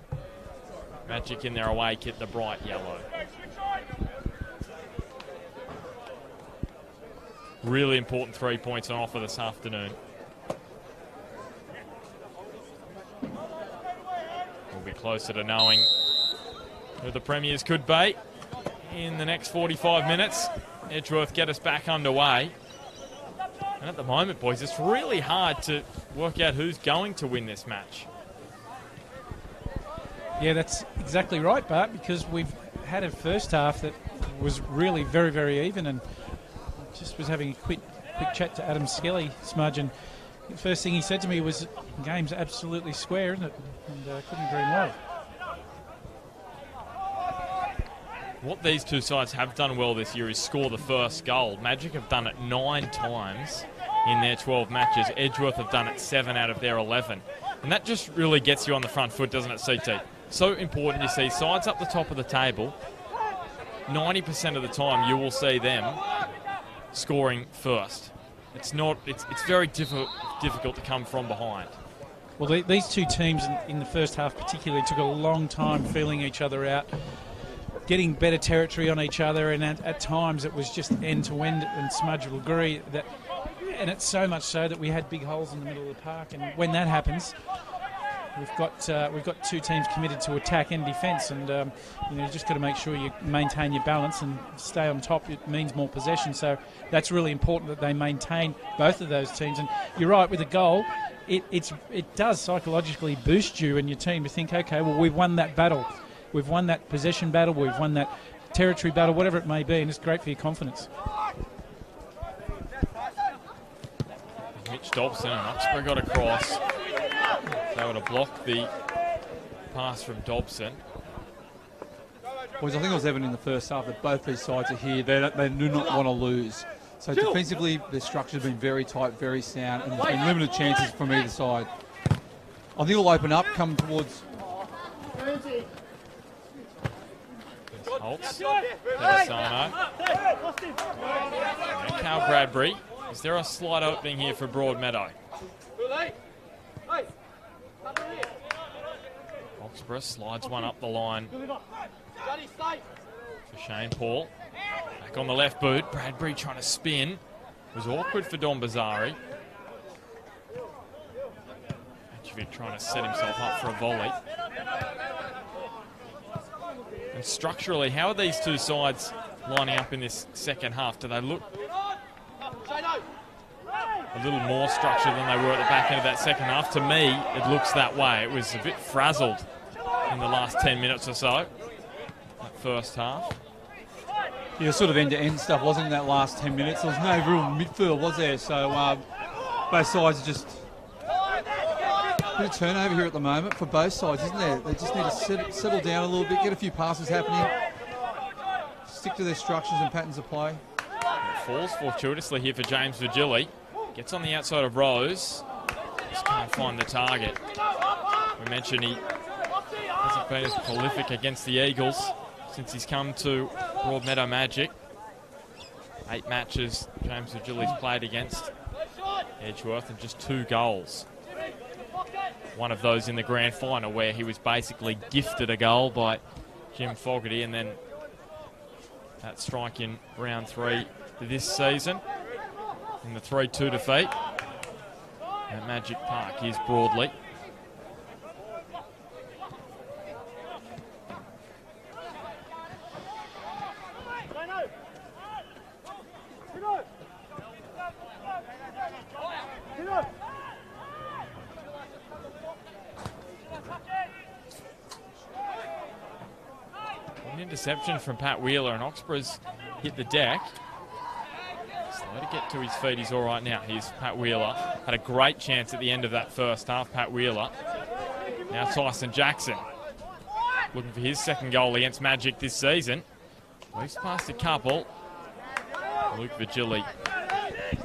Magic in their away kit, the bright yellow. Really important 3 points on offer this afternoon. We'll be closer to knowing who the premiers could be in the next 45 minutes. Edgeworth get us back underway. And at the moment, boys, it's really hard to work out who's going to win this match. Yeah, that's exactly right, Bart, because we've had a first half that was really very, very even, and just was having a quick chat to Adam Skelly, Smudge, and the first thing he said to me was, the game's absolutely square, isn't it? And couldn't agree more. What these two sides have done well this year is score the first goal. Magic have done it 9 times in their 12 matches. Edgeworth have done it 7 out of their 11. And that just really gets you on the front foot, doesn't it, CT? So important. You see sides up the top of the table, 90% of the time you will see them scoring first. It's very difficult to come from behind. Well, these two teams in the first half particularly took a long time feeling each other out, getting better territory on each other, and at times it was just end-to-end, and Smudge will agree that, and it's so much so that we had big holes in the middle of the park, and when that happens, we've got two teams committed to attack and defence, and you just got to make sure you maintain your balance and stay on top. It means more possession, so that's really important that they maintain both of those teams. And you're right, with a goal, it does psychologically boost you and your team to think, okay, well, we've won that battle. We've won that possession battle, we've won that territory battle, whatever it may be, and it's great for your confidence. Mitch Dobson and Uxborough got across. They would have blocked the pass from Dobson. Boys, I think it was evident in the first half that both these sides are here. They do not want to lose. So defensively, their structure has been very tight, very sound, and there's been limited chances from either side. I think it'll open up, come towards... Holtz, Pedasano, and Cal Bradbury. Is there a slight opening here for Broadmeadow? Oxborough slides one up the line for Shane Paul. Back on the left boot, Bradbury trying to spin. It was awkward for Don Bazari. Edgeworth trying to set himself up for a volley. And structurally, how are these two sides lining up in this second half? Do they look a little more structured than they were at the back end of that second half? To me, it looks that way. It was a bit frazzled in the last 10 minutes or so, that first half. Yeah, sort of end-to-end stuff, wasn't it, in that last 10 minutes? There was no real midfield, was there? So both sides are just... A bit of turnover here at the moment for both sides, isn't there? They just need to settle down a little bit, get a few passes happening, stick to their structures and patterns of play. It falls fortuitously here for James Virgili. Gets on the outside of Rose. Just can't find the target. We mentioned he hasn't been as prolific against the Eagles since he's come to Broadmeadow Magic. 8 matches James Virgili's played against Edgeworth and just 2 goals. One of those in the grand final where he was basically gifted a goal by Jim Fogarty, and then that strike in round 3 this season in the 3-2 defeat at Magic Park. Here's Broadley. An interception from Pat Wheeler, and Oxborough's hit the deck. Slow to get to his feet, he's all right now. Here's Pat Wheeler. Had a great chance at the end of that first half, Pat Wheeler. Now Tyson Jackson, looking for his second goal against Magic this season. We've passed a couple. Luke Vigili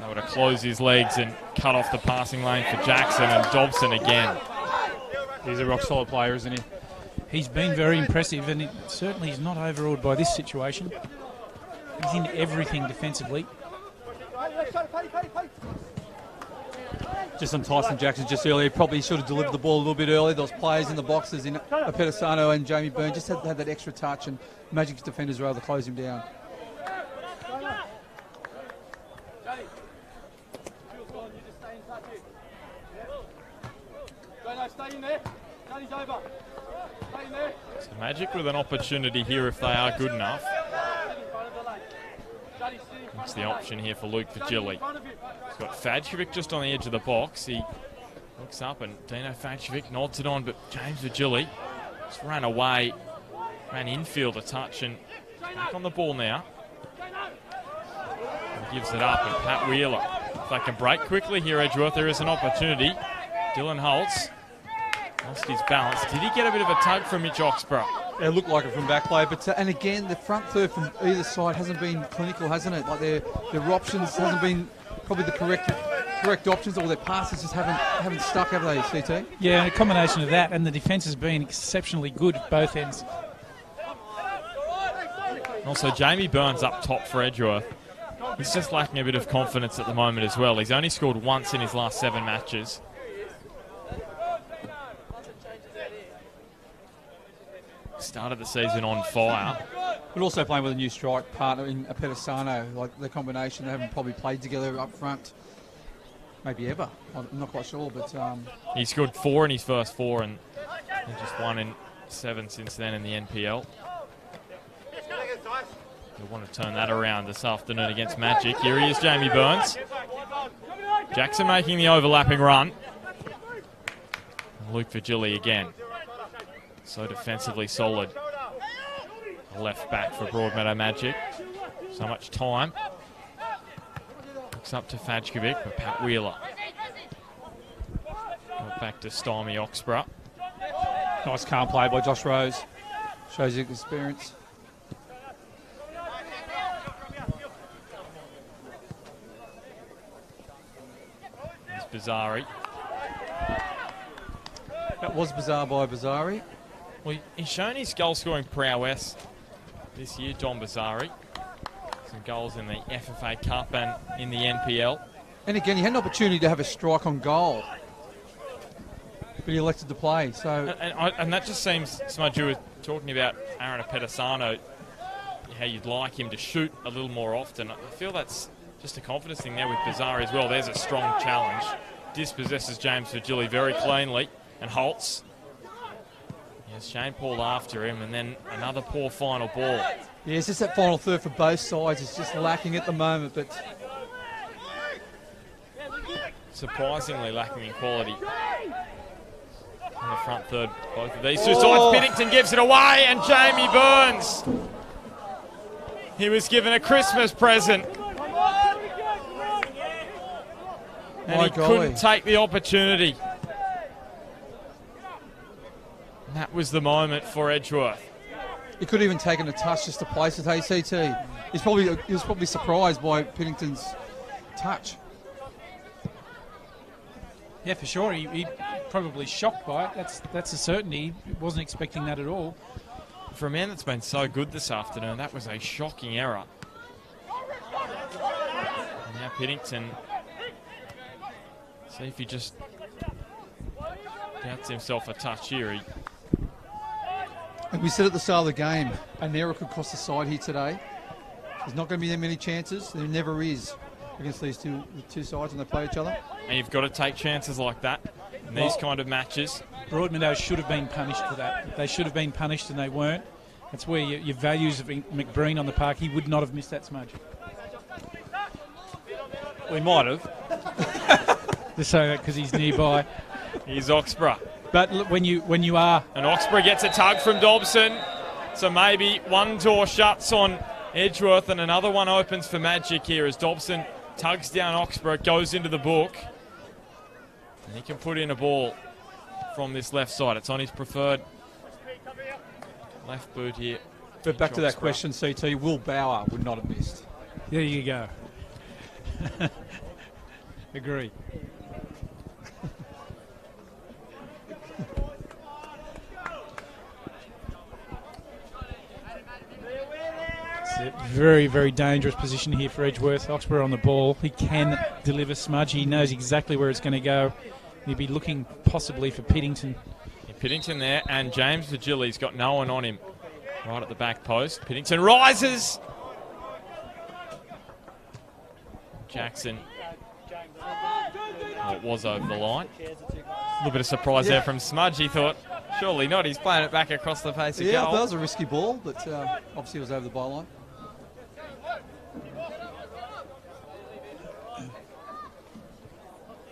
able to close his legs and cut off the passing lane for Jackson, and Dobson again. He's a rock-solid player, isn't he? He's been very impressive, and certainly he's not overawed by this situation. He's in everything defensively. Just on Tyson Jackson just earlier, probably should have delivered the ball a little bit earlier. Those players in the boxes, in Pedisano and Jamie Byrne, just had that extra touch, and Magic's defenders were able to close him down. So Magic with an opportunity here if they are good enough. That's the option here for Luke Vigili. He's got Fadjevic just on the edge of the box. He looks up and Dino Fadjevic nods it on, but James Vigili just ran away, ran infield a touch, and back on the ball now. He gives it up, and Pat Wheeler. If they can break quickly here, Edgeworth, there is an opportunity. Dylan Holtz lost his balance. Did he get a bit of a tug from Mitch Oxborough? It looked like it from back play, but and again, the front third from either side hasn't been clinical, hasn't it? Like their options hasn't been probably the correct options, or their passes just haven't stuck, have they, CT? Yeah, a combination of that, and the defence has been exceptionally good at both ends. Also, Jamie Burns up top for Edgeworth. He's just lacking a bit of confidence at the moment as well. He's only scored once in his last 7 matches. Started the season on fire. But also playing with a new strike partner in Pedisano, like the combination, they haven't probably played together up front, maybe ever. I'm not quite sure, but... He scored 4 in his first 4 and just 1 in 7 since then in the NPL. He'll want to turn that around this afternoon against Magic. Here he is, Jamie Burns. Jackson making the overlapping run. And Luke Vigili again. So defensively solid. Left back for Broadmeadow Magic. So much time. Looks up to Fadjevic for Pat Wheeler. Back to Stymie Oxborough. Nice calm play by Josh Rose. Shows his experience. It's Bazari. That was bizarre by Bazari. Well, he's shown his goal-scoring prowess this year, John Bazari. Some goals in the FFA Cup and in the NPL. And again, he had an opportunity to have a strike on goal, but he elected to play. So, and that just seems, Smudge, you were talking about Aaron Pedisano, how you'd like him to shoot a little more often. I feel that's just a confidence thing there with Bazari as well. There's a strong challenge. Dispossesses James Vigili very cleanly, and Holtz. Yes, Shane Paul after him, and then another poor final ball. Yeah, it's just that final third for both sides. It's just lacking at the moment, but surprisingly lacking in quality. In the front third, both of these two sides. Piddington gives it away, and Jamie Burns. He was given a Christmas present. And he couldn't take the opportunity. And that was the moment for Edgeworth. He could have even taken a touch just to place it, ACT. He was probably surprised by Piddington's touch. Yeah, for sure. He probably shocked by it. That's a certainty. He wasn't expecting that at all. For a man that's been so good this afternoon, that was a shocking error. And now Piddington, see if he just doubts himself a touch here. Like we said at the start of the game, an error could cost the side here today. There's not going to be that many chances. There never is against these two sides when they play each other. And you've got to take chances like that in these kind of matches. Broadmeadow should have been punished for that. They should have been punished and they weren't. That's where your values of McBreen on the park, he would not have missed that smudge. Well, he might have. Just so that because he's nearby. Here's Oxborough. But look, when you are... And Oxborough gets a tug from Dobson. So maybe one door shuts on Edgeworth and another one opens for Magic here as Dobson tugs down Oxborough, goes into the book. And he can put in a ball from this left side. It's on his preferred left boot here. But back to that question, CT, Will Bauer would not have missed. There you go. Agree. It's a very, very dangerous position here for Edgeworth. Oxborough on the ball. He can deliver smudge. He knows exactly where it's going to go. He'll be looking possibly for Piddington. Yeah, Piddington there, and James Virgili's got no one on him. Right at the back post. Piddington rises. Jackson. Oh, it was over the line. A little bit of surprise there from Smudge. He thought, surely not. He's playing it back across the face of goal. Yeah, that was a risky ball, but obviously it was over the byline.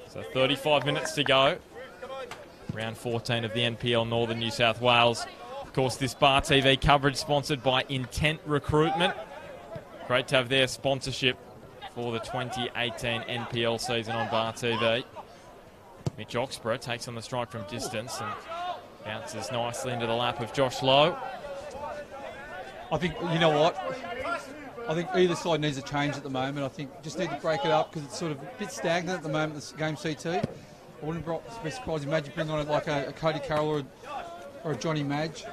So 35 minutes to go. Round 14 of the NPL Northern New South Wales. Of course, this Bar TV coverage sponsored by Intent Recruitment. Great to have their sponsorship for the 2018 NPL season on Bar TV. Mitch Oxborough takes on the strike from distance and bounces nicely into the lap of Josh Lowe. I think, you know what? I think either side needs a change at the moment. I think just need to break it up because it's sort of a bit stagnant at the moment, this game CT. I wouldn't be surprised if Madge bring on it like a Cody Carroll or a Johnny Madge.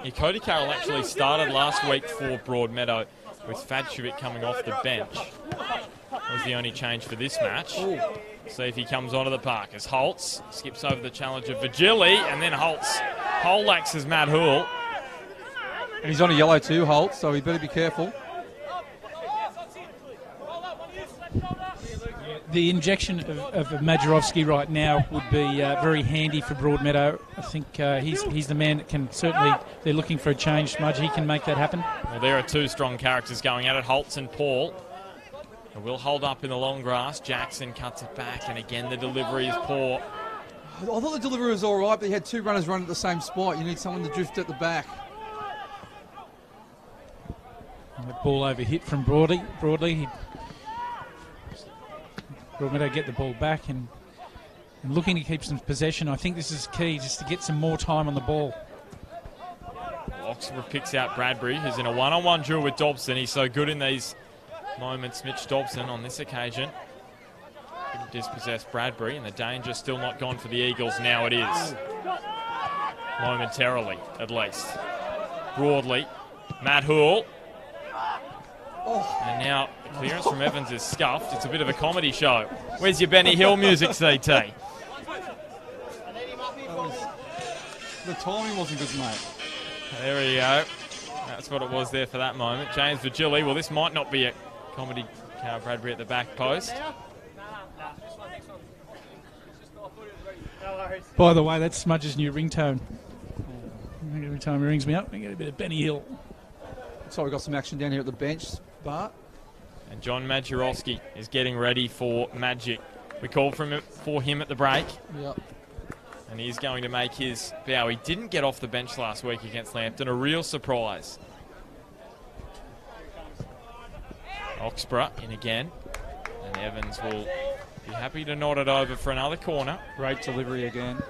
Yeah, Cody Carroll actually started last week for Broadmeadow with Fadshevik coming off the bench. That was the only change for this match. Ooh. See if he comes onto the park as Holtz skips over the challenge of Vigili, and then Holtz poleaxes Matt Hoole. And he's on a yellow too, Holt, so he better be careful. The injection of Majerovski right now would be very handy for Broadmeadow. I think he's the man that can certainly, they're looking for a change. Smudge, he can make that happen. Well, there are two strong characters going at it, Holtz and Paul. And will hold up in the long grass. Jackson cuts it back, and again the delivery is poor. I thought the delivery was all right, but he had two runners run at the same spot. You need someone to drift at the back. And the ball over hit from Broadley. Broadmeadow get the ball back and looking to keep some possession. I think this is key, just to get some more time on the ball. Oxford picks out Bradbury, who's in a one-on-one duel with Dobson. He's so good in these moments, Mitch Dobson, on this occasion. Couldn't dispossess Bradbury, and the danger still not gone for the Eagles. Now it is. Momentarily, at least. Broadly, Matt Hoole. And now the clearance from Evans is scuffed. It's a bit of a comedy show. Where's your Benny Hill music, CT? The timing wasn't good, mate. There we go. That's what it was there for that moment. James Vigili. Well, this might not be a comedy. Carl Bradbury at the back post. By the way, that's Smudge's new ringtone. Every time he rings me up, I get a bit of Benny Hill. So we've got some action down here at the bench, Bart. And John Majerovski is getting ready for Magic. We called for him at the break. Yep. And he's going to make his bow. He didn't get off the bench last week against Lambton. A real surprise. Oxborough in again. And Evans will be happy to nod it over for another corner. Great delivery again.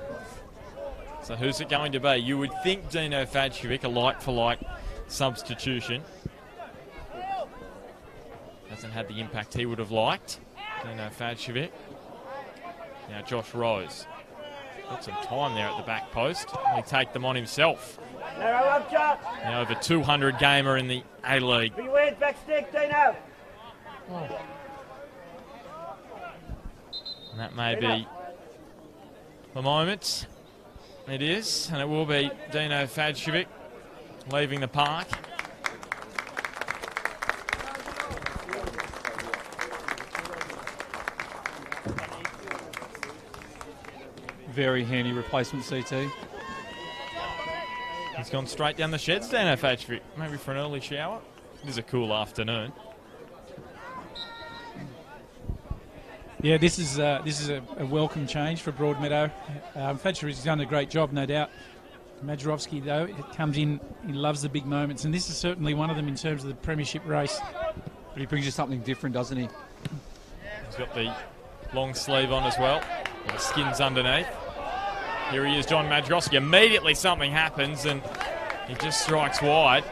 So who's it going to be? You would think Dino Fadshevik, a like-for-like substitution. Hasn't had the impact he would have liked. Dino Fadshevik. Now Josh Rose. Got some time there at the back post. He'll take them on himself. Now over 200 gamer in the A-League. Back stick, Dino. And that may be the moment. It is, and it will be Dino Fadshevik leaving the park. Very handy replacement, CT. He's gone straight down the sheds, Dino Fadshevik. Maybe for an early shower. It is a cool afternoon. Yeah, this is a welcome change for Broadmeadow. Fadshevik has done a great job, no doubt. Majerovski, though, it comes in, he loves the big moments, and this is certainly one of them in terms of the premiership race. But he brings you something different, doesn't he? He's got the long sleeve on as well. The skin's underneath. Here he is, John Madrowski. Immediately something happens and he just strikes wide.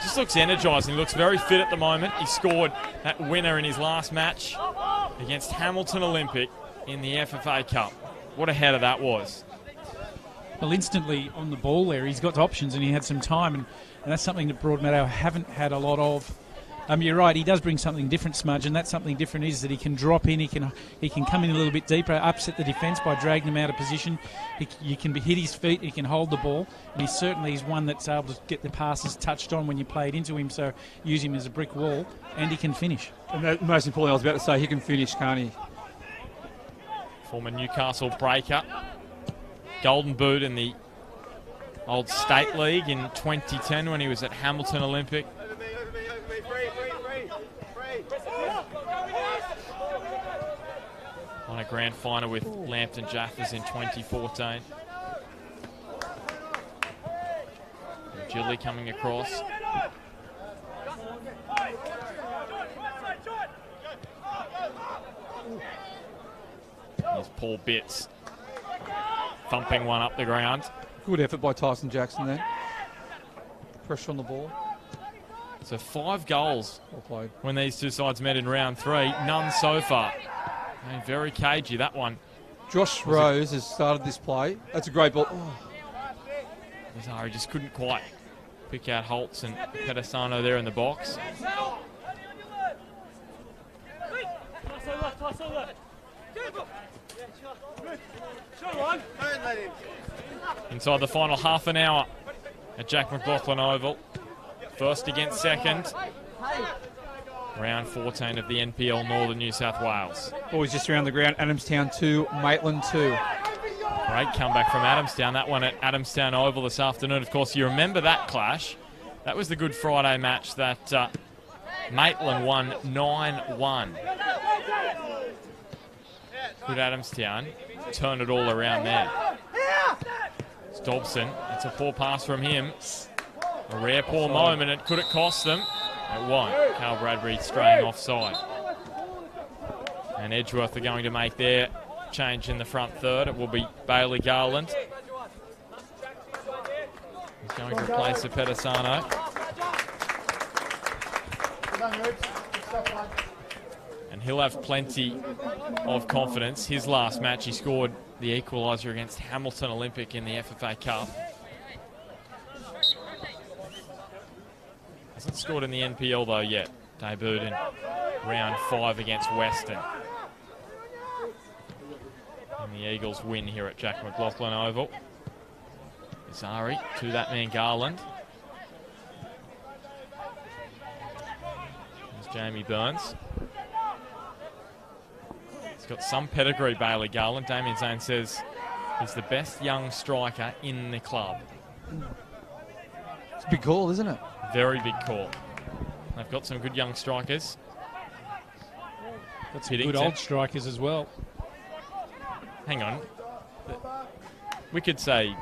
Just looks energised. He looks very fit at the moment. He scored that winner in his last match against Hamilton Olympic in the FFA Cup. What a header that was. Well, instantly on the ball there, he's got options and he had some time, and that's something that Broadmeadow haven't had a lot of. You're right, he does bring something different, Smudge, and that something different is that he can drop in, he can come in a little bit deeper, upset the defence by dragging him out of position. You can hit his feet, he can hold the ball, and he certainly is one that's able to get the passes touched on when you play it into him, so use him as a brick wall, and he can finish. And that, most importantly, I was about to say, he can finish, can't he? Former Newcastle breaker. Golden boot in the old State League in 2010 when he was at Hamilton Olympic. Won a grand final with Lambton Jaffers in 2014. Gilly coming across. Here's Paul Bitts thumping one up the ground. Good effort by Tyson Jackson there. Pressure on the ball. So 5 goals Well played. when these two sides met in round 3. None so far. And very cagey, that one. Josh Rose has started this play. That's a great ball. He just couldn't quite pick out Holtz and Pedasano there in the box. Inside the final half an hour at Jack McLaughlin Oval. First against second. Round 14 of the NPL Northern New South Wales. Boys just around the ground. Adamstown 2, Maitland 2. Great comeback from Adamstown. That one at Adamstown Oval this afternoon. Of course, you remember that clash. That was the Good Friday match that Maitland won 9-1. Good Adamstown turned it all around there. It's Dobson. It's a poor pass from him. A rare poor moment. And could it cost them? It won't. Carl Bradbury straying offside. And Edgeworth are going to make their change in the front third. It will be Bailey Garland. He's going to replace Pedasano. And he'll have plenty of confidence. His last match, he scored the equaliser against Hamilton Olympic in the FFA Cup. Hasn't scored in the NPL though yet. Debuted in round 5 against Western. And the Eagles win here at Jack McLaughlin Oval. Zari to that man Garland. There's Jamie Burns. He's got some pedigree, Bailey Garland. Damien Zane says he's the best young striker in the club. It's a big call, isn't it? Very big call. They've got some good young strikers. Got some good old strikers as well. Hang on. We could say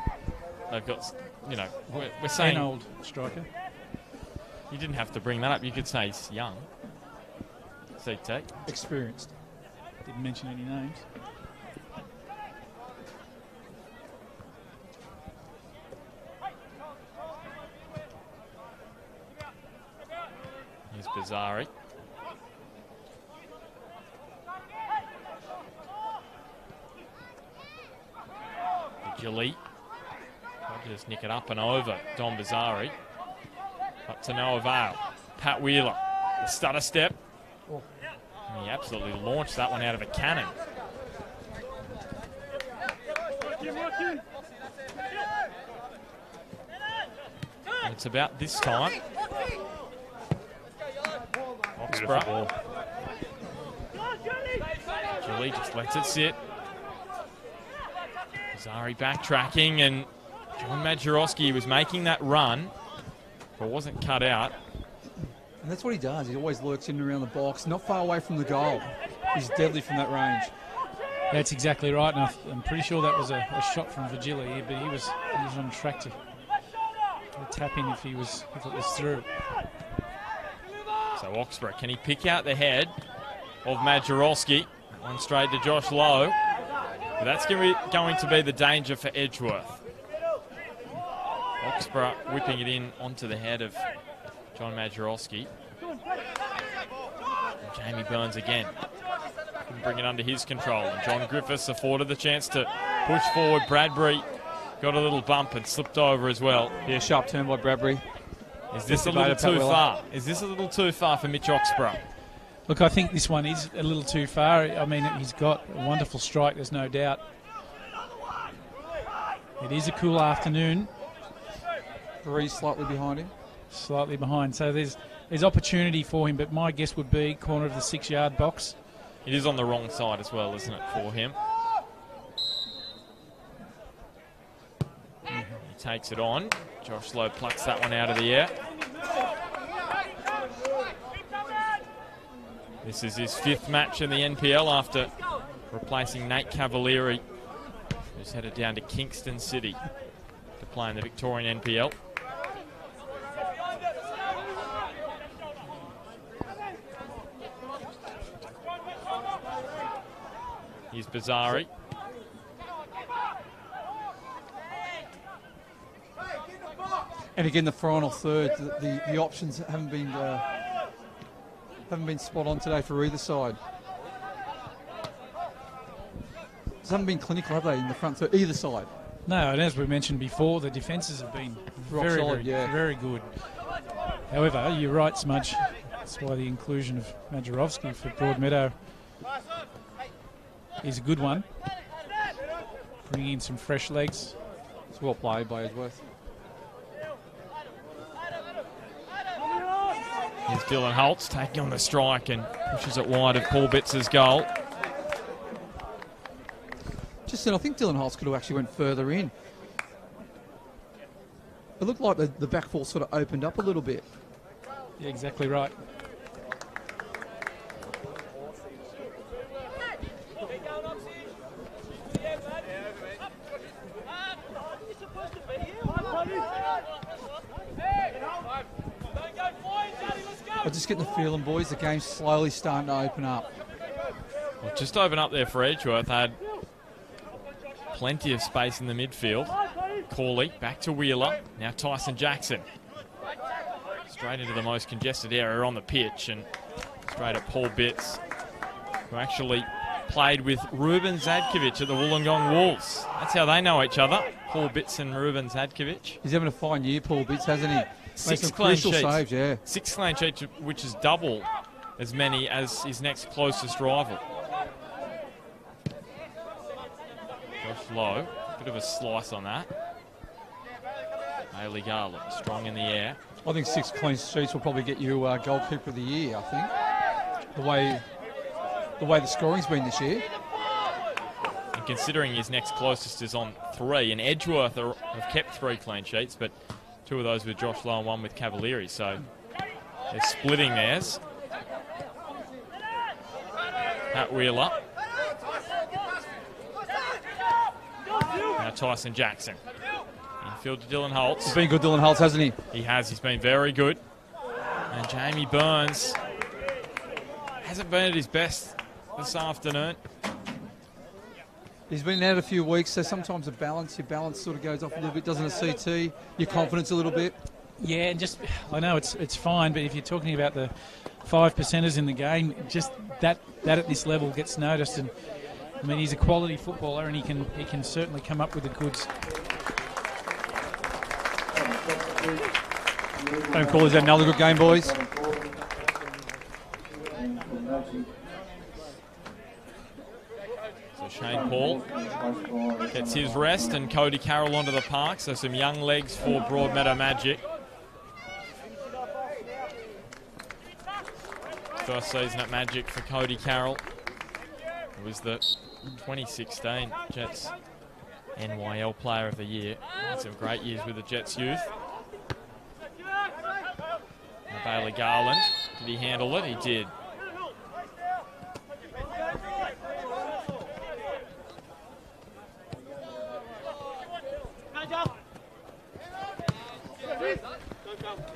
they've got, you know, we're saying... An old striker. You didn't have to bring that up. You could say he's young. CT. Experienced. Didn't mention any names. Here's Bizzari. Gilly. Just nick it up and over. Don Bizzari. Up to no avail. Pat Wheeler. The stutter step. And he absolutely launched that one out of a cannon. And it's about this time. Oxborough. Gilly just lets it sit. Zari backtracking, and John Madrowski was making that run, but wasn't cut out. And that's what he does. He always lurks in and around the box, not far away from the goal. He's deadly from that range. That's exactly right, and I'm pretty sure that was a shot from Virgili, but he was on track to tap in if it was through. So Oxborough, can he pick out the head of Madrowski? One straight to Josh Lowe. But that's going to be the danger for Edgeworth. Oxborough whipping it in onto the head of John Majorowski. Jamie Burns again. Couldn't bring it under his control. And John Griffiths afforded the chance to push forward. Bradbury got a little bump and slipped over as well. Yeah, sharp turn by Bradbury. Is this a little too far? Is this a little too far for Mitch Oxborough? Look, I think this one is a little too far. I mean, he's got a wonderful strike, there's no doubt. It is a cool afternoon. Breeze slightly behind him. Slightly behind. So there's opportunity for him, but my guess would be corner of the 6-yard box. It is on the wrong side as well, isn't it, for him? He takes it on. Josh Lowe plucks that one out of the air. This is his 5th match in the NPL after replacing Nate Cavalieri, who's headed down to Kingston City to play in the Victorian NPL. Here's Bazari. And again, the final third, the options haven't been spot on today for either side. They haven't been clinical, have they, in the front third, either side? No, and as we mentioned before, the defences have been very good. However, you're right, Smudge. That's why the inclusion of Majorowski for Broadmeadow is a good one. Bringing in some fresh legs. It's well played by Edgeworth. Here's Dylan Holtz taking on the strike and pushes it wide of Paul Bitts' goal. Just then, I think Dylan Holtz could have actually went further in. It looked like the back four sort of opened up a little bit. Yeah, exactly right. I'm just getting the feeling, boys, the game's slowly starting to open up. Well, just open up there for Edgeworth. Had plenty of space in the midfield. Corley back to Wheeler. Now Tyson Jackson. Straight into the most congested area on the pitch and straight at Paul Bitts, who actually played with Ruben Zadkovic at the Wollongong Wolves. That's how they know each other. Paul Bitts and Ruben Zadkovic. He's having a fine year, Paul Bitts, hasn't he? 6 clean sheets. Saves, yeah. 6 clean sheets, which is double as many as his next closest rival. Josh Lowe, bit of a slice on that. Bailey Garland, strong in the air. I think 6 clean sheets will probably get you goalkeeper of the year, I think. The way the scoring's been this year. And considering his next closest is on 3, and Edgeworth have kept 3 clean sheets, but 2 of those with Josh Lowe and 1 with Cavalieri, so they're splitting theirs. Pat Wheeler. Now Tyson Jackson. Infield to Dylan Holtz. He's been good, Dylan Holtz, hasn't he? He has. He's been very good. And Jamie Burns hasn't been at his best this afternoon. He's been out a few weeks, so sometimes your balance sort of goes off a little bit, doesn't it, CT? Your confidence a little bit. Yeah, and just, I know it's fine, but if you're talking about the 5%ers in the game, just that at this level gets noticed. And I mean, he's a quality footballer, and he can certainly come up with the goods. Don't call this another good game, boys. So Shane Paul gets his rest and Cody Carroll onto the park. So some young legs for Broadmeadow Magic. First season at Magic for Cody Carroll. It was the 2016 Jets NYL Player of the Year. Had some great years with the Jets youth. And Bailey Garland, did he handle it? He did.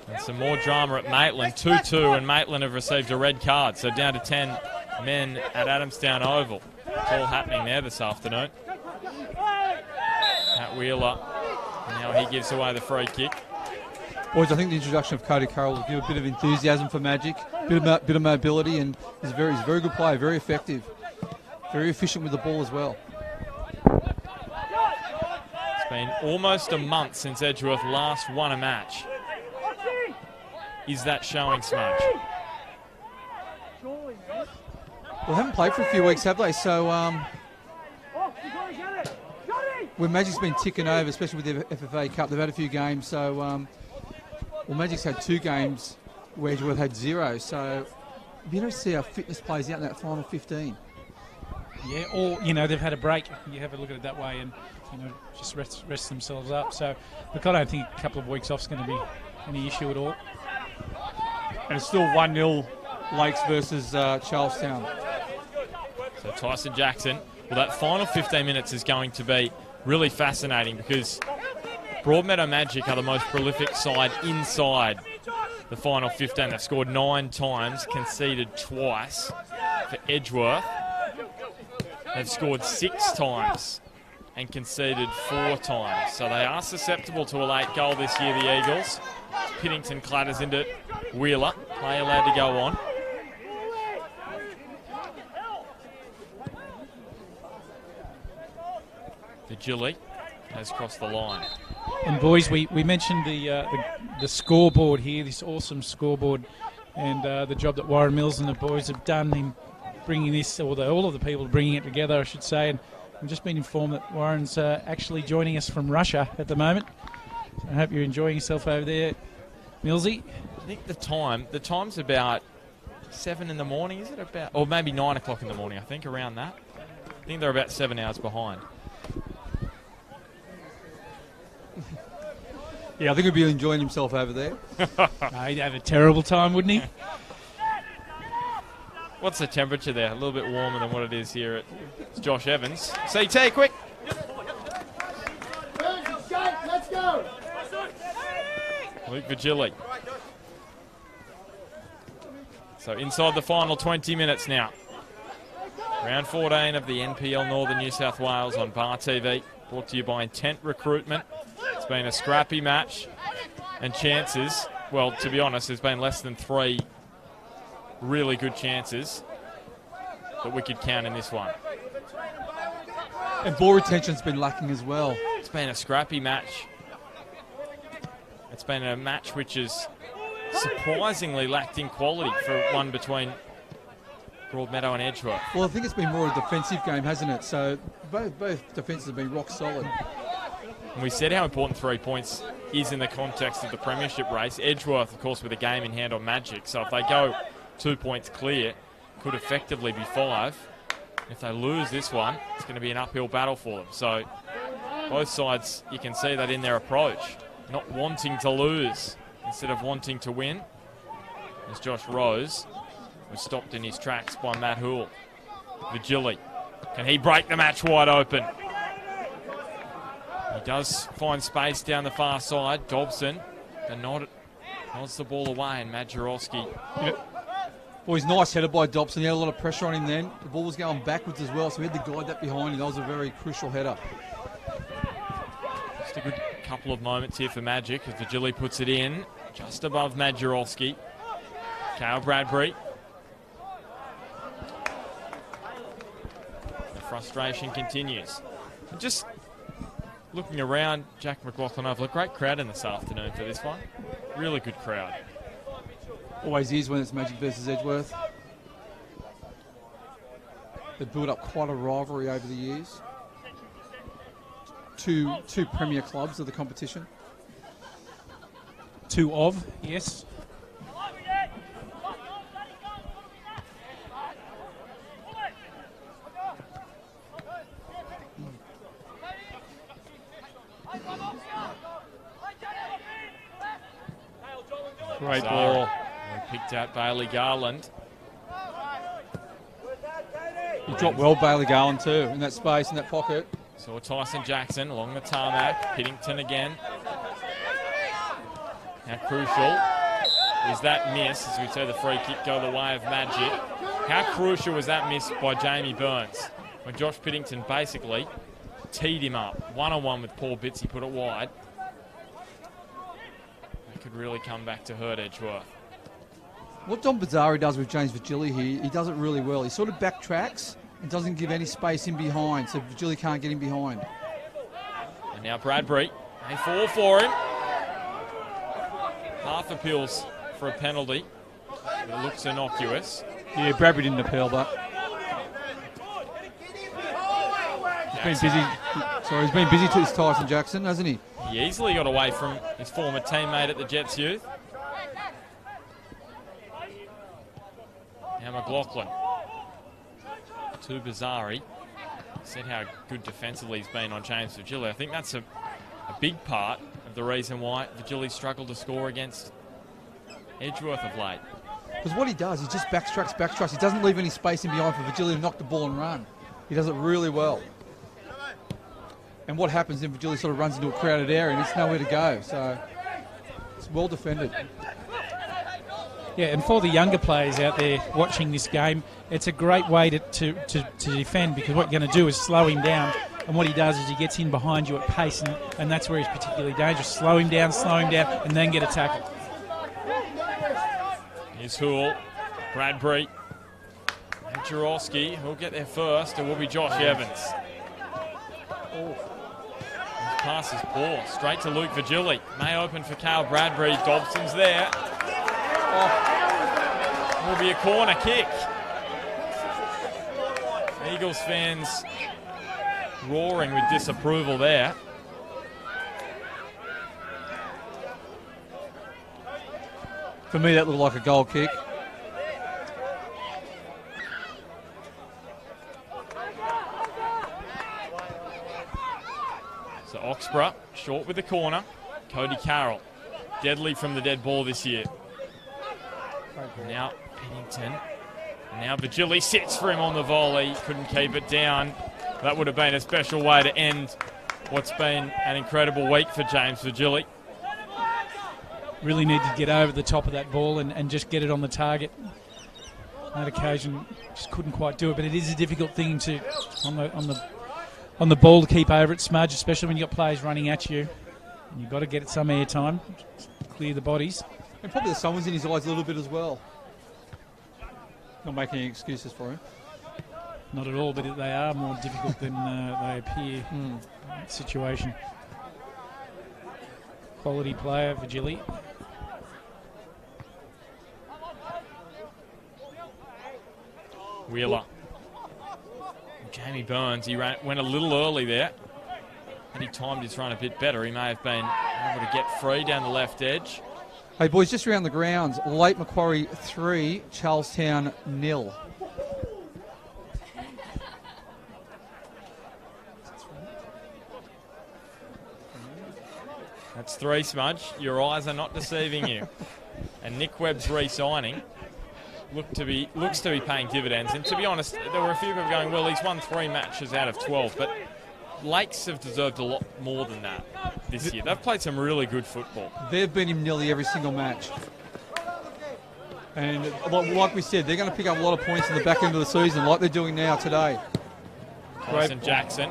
And some more drama at Maitland. 2-2, and Maitland have received a red card. So down to 10 men at Adamstown Oval. It's all happening there this afternoon. Wheeler. Now he gives away the free kick. Boys, I think the introduction of Cody Carroll will give a bit of enthusiasm for Magic, bit of mobility, and he's a very good player, very effective, very efficient with the ball as well. It's been almost a month since Edgeworth last won a match. Is that showing, Smudge? Well, they haven't played for a few weeks, have they? So, when Magic's been ticking over, especially with the FFA Cup, they've had a few games. So, well, Magic's had 2 games where Edgeworth had 0. So, you know, see how fitness plays out in that final 15. Yeah, or, they've had a break. You have a look at it that way and, just rest themselves up. So, look, I don't think a couple of weeks off is going to be any issue at all. And it's still 1-0 Lakes versus Charlestown. So Tyson Jackson, well, that final 15 minutes is going to be really fascinating because Broadmeadow Magic are the most prolific side inside the final 15. They've scored 9 times, conceded twice. For Edgeworth, they've scored 6 times and conceded 4 times. So they are susceptible to a late goal this year, the Eagles. Piddington clatters into Wheeler. Play allowed to go on. Vigili has crossed the line. And boys, we mentioned the scoreboard here, this awesome scoreboard, and the job that Warren Mills and the boys have done in bringing this, or all of the people bringing it together, I should say. And I've just been informed that Warren's actually joining us from Russia at the moment. So I hope you're enjoying yourself over there, Millsy. I think the time's about 7 in the morning, is it? About, or maybe 9 o'clock in the morning, I think, around that. I think they're about 7 hours behind. Yeah, I think he'd be enjoying himself over there. He'd have a terrible time, wouldn't he? What's the temperature there? A little bit warmer than what it is here at Josh Evans. CT, quick! Let's go! Luke Vigili. So inside the final 20 minutes now. Round 14 of the NPL Northern New South Wales on Bar TV. Brought to you by Intent Recruitment. It's been a scrappy match. And chances, well, to be honest, there's been less than 3 really good chances that we could count in this one. And ball retention's been lacking as well. It's been a scrappy match. It's been a match which has surprisingly lacked in quality for one between Broadmeadow and Edgeworth. Well, I think it's been more a defensive game, hasn't it? So both defences have been rock solid. And we said how important 3 points is in the context of the premiership race. Edgeworth, of course, with a game in hand on Magic. So if they go 2 points clear, could effectively be 5. If they lose this one, it's going to be an uphill battle for them. So both sides, you can see that in their approach. Not wanting to lose instead of wanting to win. As Josh Rose was stopped in his tracks by Matt Houle. Vigili. Can he break the match wide open? He does find space down the far side. Dobson, the nod, nods the ball away, and Majorowski. Boys, nice header by Dobson. He had a lot of pressure on him then. The ball was going backwards as well, so he had to guide that behind him. That was a very crucial header. Just a good couple of moments here for Magic as Vigili puts it in just above Majorowski. Kale Bradbury. The frustration continues. And just looking around, Jack McLaughlin over, a great crowd in this afternoon for this one. Really good crowd. Always is when it's Magic versus Edgeworth. They've built up quite a rivalry over the years. Two premier clubs of the competition. 2 of, yes. Great ball. We picked out Bailey Garland. He dropped well, Bailey Garland too, in that space, in that pocket. Saw Tyson Jackson along the tarmac. Piddington again. How crucial is that miss, as we see the free kick go the way of Magic. How crucial was that miss by Jamie Burns when Josh Piddington basically teed him up. One-on-one with Paul Bitts, he put it wide. That could really come back to hurt Edgeworth. What Don Bazzari does with James Vigili here, he does it really well. He sort of backtracks and doesn't give any space in behind, so Vigili can't get in behind. And now Bradbury, they fall for him. Half appeals for a penalty. It looks innocuous. Yeah, Bradbury didn't appeal, but he's been busy to this Tyson Jackson, hasn't he? He easily got away from his former teammate at the Jets Youth. Now McLaughlin to Bazzari. Said how good defensively he's been on James Vigili. I think that's a big part of the reason why Vigili struggled to score against Edgeworth of late. Because what he does, he just backtracks. He doesn't leave any space in behind for Vigili to knock the ball and run. He does it really well. And what happens then, Vigili sort of runs into a crowded area and it's nowhere to go. So it's well defended. Yeah, and for the younger players out there watching this game, it's a great way to defend, because what you're going to do is slow him down. And what he does is he gets in behind you at pace, and that's where he's particularly dangerous. Slow him down, and then get a tackle. Here's Houle, Bradbury, and Jarowski. Who'll get there first? It will be Josh Evans. His pass is poor. Straight to Luke Vigili. May open for Cale Bradbury. Dobson's there. Will be a corner kick. Eagles fans roaring with disapproval there. For me, that looked like a goal kick. So Oxborough short with the corner. Cody Carroll, deadly from the dead ball this year. Now Pennington. Now Vigili sits for him on the volley. Couldn't keep it down. That would have been a special way to end what's been an incredible week for James Vigili. Really need to get over the top of that ball and just get it on the target. On that occasion, just couldn't quite do it, but it is a difficult thing to on the ball to keep over it, Smudge, especially when you've got players running at you. And you've got to get it some air time, clear the bodies. And probably the sun was in his eyes a little bit as well. Not making any excuses for him. Not at all, but they are more difficult than they appear in that situation. Quality player, Vigili. Wheeler. Jamie Burns, he went a little early there. Had he timed his run a bit better, he may have been able to get free down the left edge. Hey boys, just around the grounds, Lake Macquarie 3, Charlestown 0. That's 3, Smudge. Your eyes are not deceiving you. And Nick Webb's re-signing looks to be paying dividends. And to be honest, there were a few people going, well, he's won 3 matches out of 12, but Lakes have deserved a lot more than that this year. They've played some really good football. They've beat him nearly every single match. And like we said, they're going to pick up a lot of points in the back end of the season, like they're doing now today. Tyson Jackson.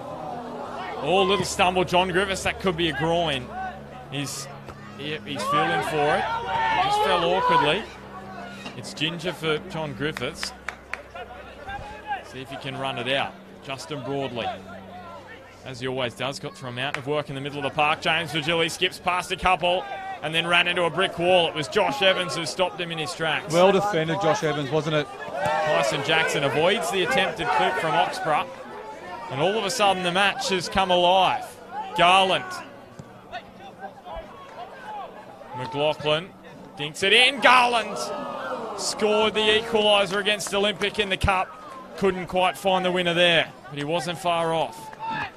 Oh, little stumble, John Griffiths. That could be a groin. He's feeling for it. Just fell awkwardly. It's ginger for John Griffiths. See if he can run it out. Justin Broadley, as he always does, got through a mountain of work in the middle of the park. James Vigili skips past a couple and then ran into a brick wall. It was Josh Evans who stopped him in his tracks. Well defended, Josh Evans, wasn't it? Tyson Jackson avoids the attempted clip from Oxborough. And all of a sudden the match has come alive. Garland. McLaughlin dinks it in. Garland scored the equaliser against Olympic in the Cup. Couldn't quite find the winner there, but he wasn't far off.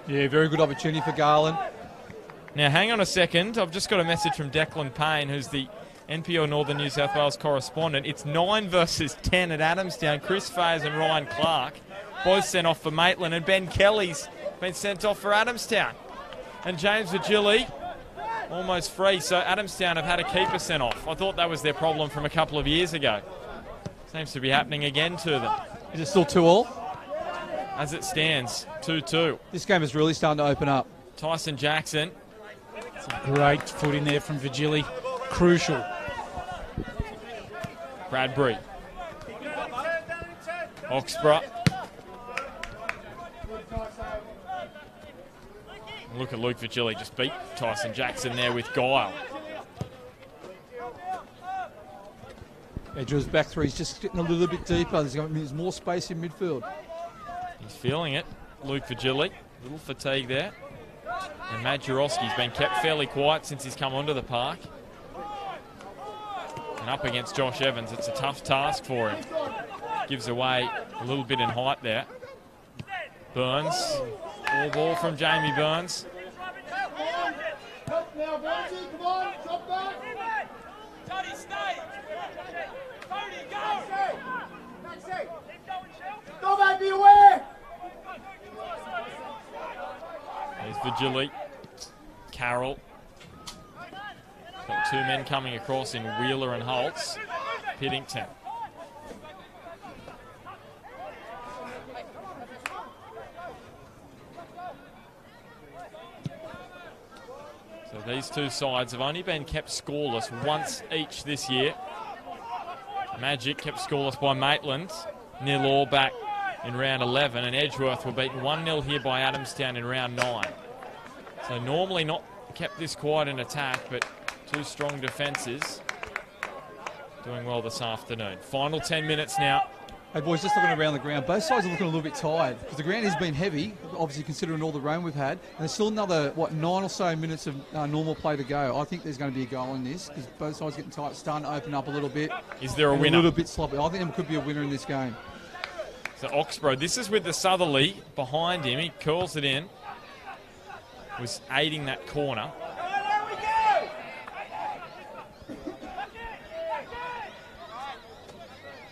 Yeah, very good opportunity for Garland. Now, hang on a second. I've just got a message from Declan Payne, who's the NPL Northern New South Wales correspondent. It's 9 versus 10 at Adamstown. Chris Fayes and Ryan Clark both sent off for Maitland, and Ben Kelly's been sent off for Adamstown. And James Vigili almost free, so Adamstown have had a keeper sent off. I thought that was their problem from a couple of years ago. Seems to be happening again to them. Is it still 2-2? as it stands, 2-2. This game is really starting to open up. Tyson Jackson. Great foot in there from Vigili. Crucial. Bradbury. Oxborough. Look at Luke Vigili just beat Tyson Jackson there with guile. Edgeworth's back three. He's just getting a little bit deeper. There's more space in midfield. He's feeling it. Luke Vigili. A little fatigue there. And Matt Jurowski's been kept fairly quiet since he's come onto the park. And up against Josh Evans, it's a tough task for him. Gives away a little bit in height there. Burns. All ball from Jamie Burns. Now, Burnsy, come on, drop back. Tony, stay. Tony, go. Go back, be aware. There's Vigili. Carroll. Got two men coming across in Wheeler and Holtz. Piddington. So these two sides have only been kept scoreless once each this year. Magic kept scoreless by Maitland. 0-all back in round 11, and Edgeworth were beaten 1-0 here by Adamstown in round 9. So normally not kept this quiet in attack, but two strong defences doing well this afternoon. Final 10 minutes now. Hey boys, just looking around the ground, both sides are looking a little bit tired because the ground has been heavy, obviously considering all the rain we've had, and there's still another, 9 or so minutes of normal play to go. I think there's going to be a goal in this because both sides are getting tight, starting to open up a little bit. Is there a winner? A little bit sloppy. I think there could be a winner in this game. So Oxborough, this is with the Southerly behind him. He curls it in. Was aiding that corner.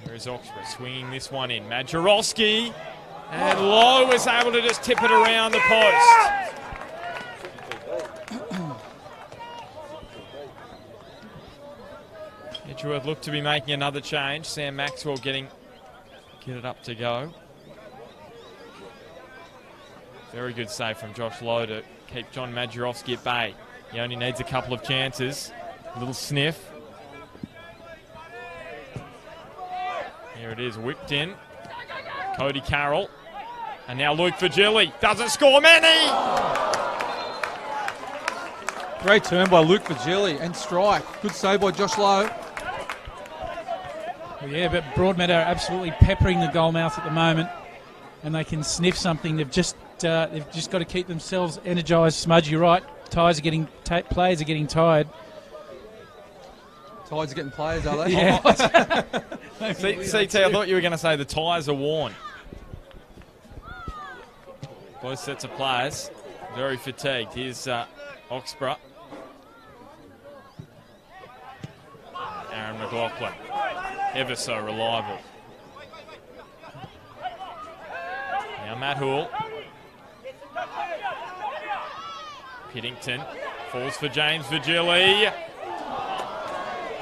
There's Oxborough swinging this one in. Majorowski. And Lowe was able to just tip it around the post. Edgeworth looked to be making another change. Sam Maxwell get it up to go. Very good save from Josh Lowe to keep John Majorowski at bay. He only needs a couple of chances. A little sniff. Here it is, whipped in. Cody Carroll. And now Luke Vigili doesn't score many. Great turn by Luke Vigili and strike. Good save by Josh Lowe. Well, yeah, but Broadmeadow are absolutely peppering the goalmouth at the moment, and they can sniff something. They've just got to keep themselves energised. Smudge, you're right. Players are getting tired. Tides are getting players, are they? Yeah. CT, I thought you were going to say the tyres are worn. Both sets of players very fatigued. Here's Oxborough. Aaron McLaughlin, ever so reliable. Now Matt Houle. Piddington falls for James Vigili.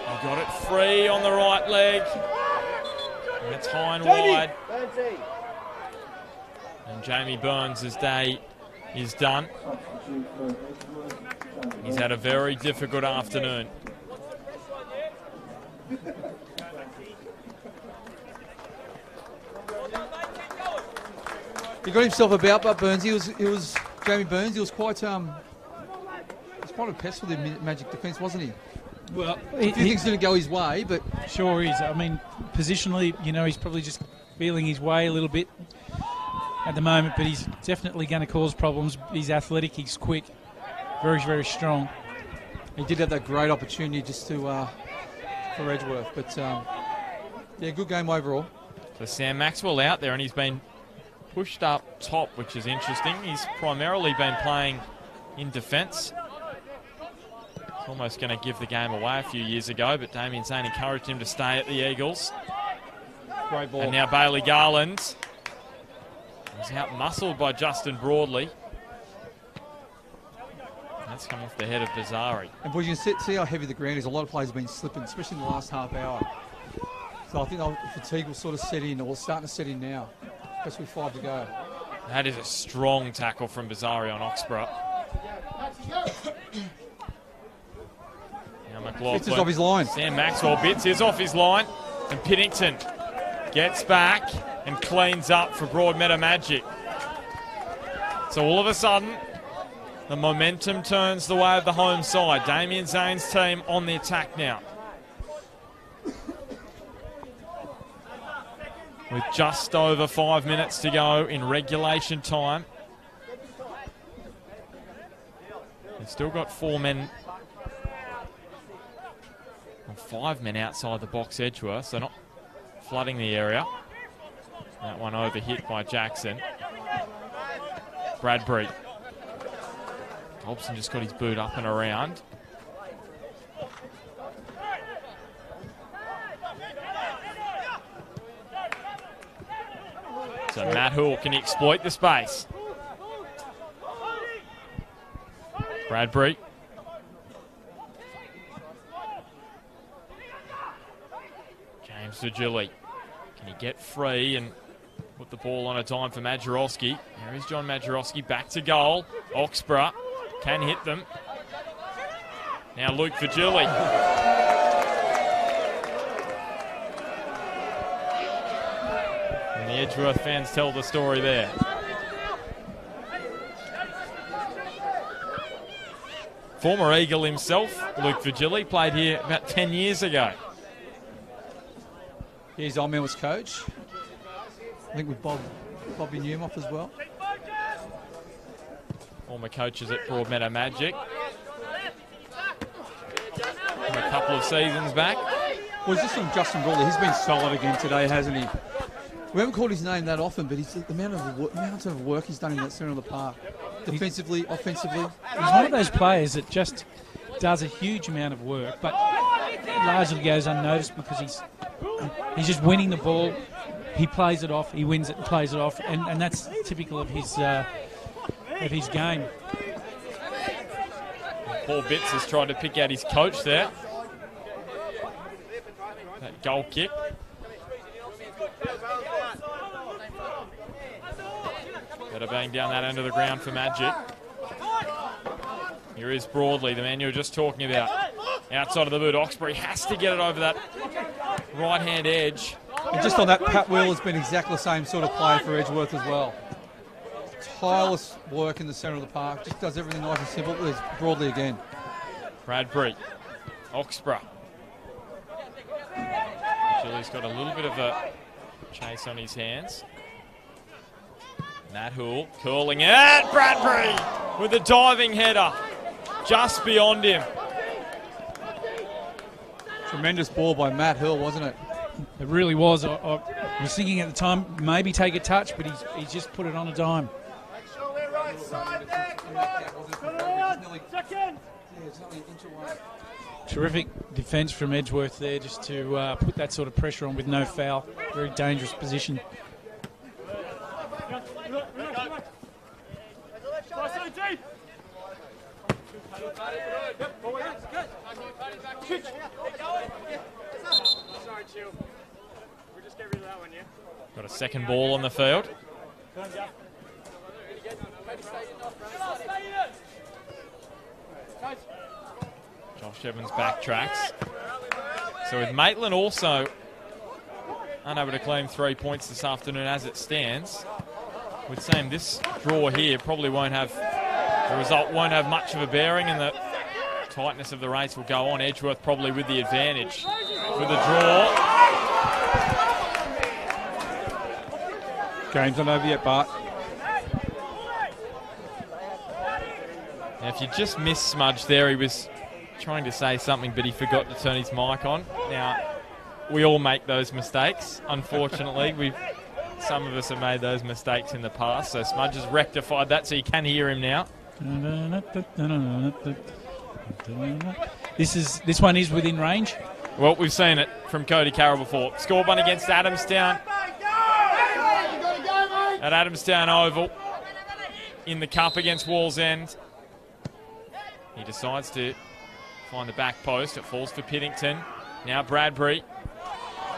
He got it free on the right leg. And it's high and wide. And Jamie Burns' day is done. He's had a very difficult afternoon. He got himself about, but Burns, he was Jamie Burns. He was quite a pest for the Magic defence, wasn't he? Well, a few things didn't go his way, but sure is. I mean, positionally, he's probably just feeling his way a little bit at the moment, but he's definitely going to cause problems. He's athletic, he's quick, very, very strong. He did have that great opportunity just to for Edgeworth, but yeah, good game overall. So Sam Maxwell out there, and he's been pushed up top, which is interesting. He's primarily been playing in defence. Almost going to give the game away a few years ago, but Damien Zane encouraged him to stay at the Eagles. Great ball. And now Bailey Garland. He's out-muscled by Justin Broadley. That's come off the head of Bazari. And boys, you can see how heavy the ground is. A lot of players have been slipping, especially in the last half hour. So I think fatigue will sort of set in, or starting to set in now, especially with 5 to go. That is a strong tackle from Bazari on Oxborough. Now McLaughlin. Bits is off his line. Sam Maxwell Bits is off his line. And Piddington gets back and cleans up for Broadmeadow Magic. So all of a sudden, the momentum turns the way of the home side. Damien Zane's team on the attack now. With just over 5 minutes to go in regulation time. They've still got 4 men, or 5 men outside the box Edgeworth, so not flooding the area. That one overhit by Jackson. Bradbury. Dobson just got his boot up and around. So Matt Hoole, can he exploit the space? Bradbury. James Virgili. Can he get free and put the ball on a dime for Majorowski? There is John Majorowski back to goal. Oxborough can hit them. Now Luke Virgili. And the Edgeworth fans tell the story there. Former Eagle himself, Luke Virgili, played here about 10 years ago. He's old man was coach. I think with Bobby Newmoff as well. Former coaches at Broadmeadow Magic. From a couple of seasons back. Well, just on Justin Brawley, he's been solid again today, hasn't he? We haven't called his name that often, but the amount of work he's done in that centre of the park. Defensively, offensively. He's one of those players that just does a huge amount of work, but largely goes unnoticed because he's just winning the ball. He plays it off, he wins it and plays it off, and that's typical of his game. Paul Bitts has tried to pick out his coach there. That goal kick. Better bang down that end of the ground for Magic. Here is Broadley, the man you were just talking about. Outside of the boot, Oxbury has to get it over that right-hand edge. And just on that, Pat Wheel has been exactly the same sort of play for Edgeworth as well. Tireless work in the centre of the park. Just does everything nice and simple. There's Broadley again. Bradbury. Oxborough. Julie's got a little bit of a chase on his hands. Nat Hoole curling it. Bradbury with a diving header just beyond him. Tremendous ball by Matt Hill, wasn't it? It really was. I was thinking at the time, maybe take a touch, but he's just put it on a dime. Terrific defence from Edgeworth there, just to put that sort of pressure on with no foul. Very dangerous position. Got a second ball on the field. Josh Evans backtracks. So with Maitland also unable to claim 3 points this afternoon as it stands, we'd say this draw here probably won't have, the result won't have much of a bearing, and the tightness of the race will go on. Edgeworth probably with the advantage with the draw. Game's not over yet, Bart. Now, if you just missed Smudge there, he was trying to say something, but he forgot to turn his mic on. Now, we all make those mistakes. Unfortunately, some of us have made those mistakes in the past, so Smudge has rectified that, so you can hear him now. This one is within range. Well, we've seen it from Cody Carroll before. Scorebun against Adamstown. At Adamstown Oval in the cup against Wallsend. He decides to find the back post. It falls for Piddington. Now Bradbury.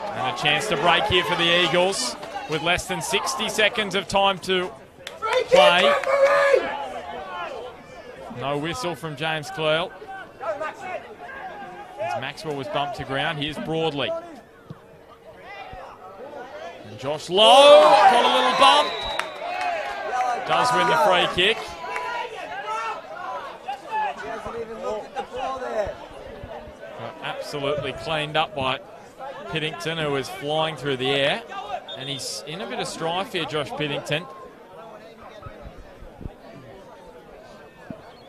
And a chance to break here for the Eagles with less than 60 seconds of time to play. No whistle from James Cleal. As Maxwell was bumped to ground, here's Broadley. And Josh Lowe got a little bump. Does win the free kick. Got absolutely cleaned up by Piddington, who was flying through the air. And he's in a bit of strife here, Josh Piddington.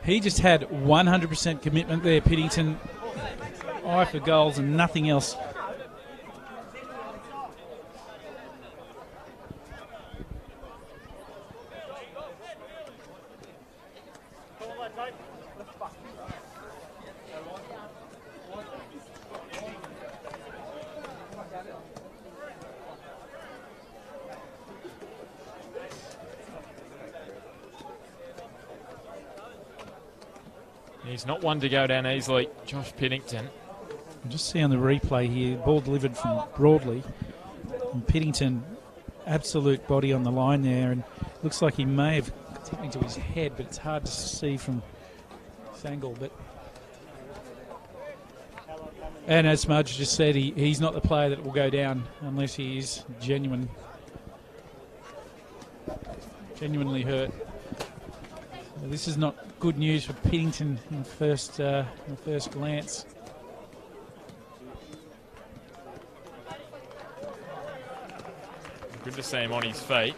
He just had 100% commitment there, Piddington. Eye for goals and nothing else. He's not one to go down easily, Josh Piddington. Just see on the replay here, ball delivered from Broadley. And Piddington, absolute body on the line there, and looks like he may have taken into his head, but it's hard to see from this angle. And as Smudge just said, he's not the player that will go down unless he is genuinely hurt. This is not good news for Piddington in the first glance. Good to see him on his feet.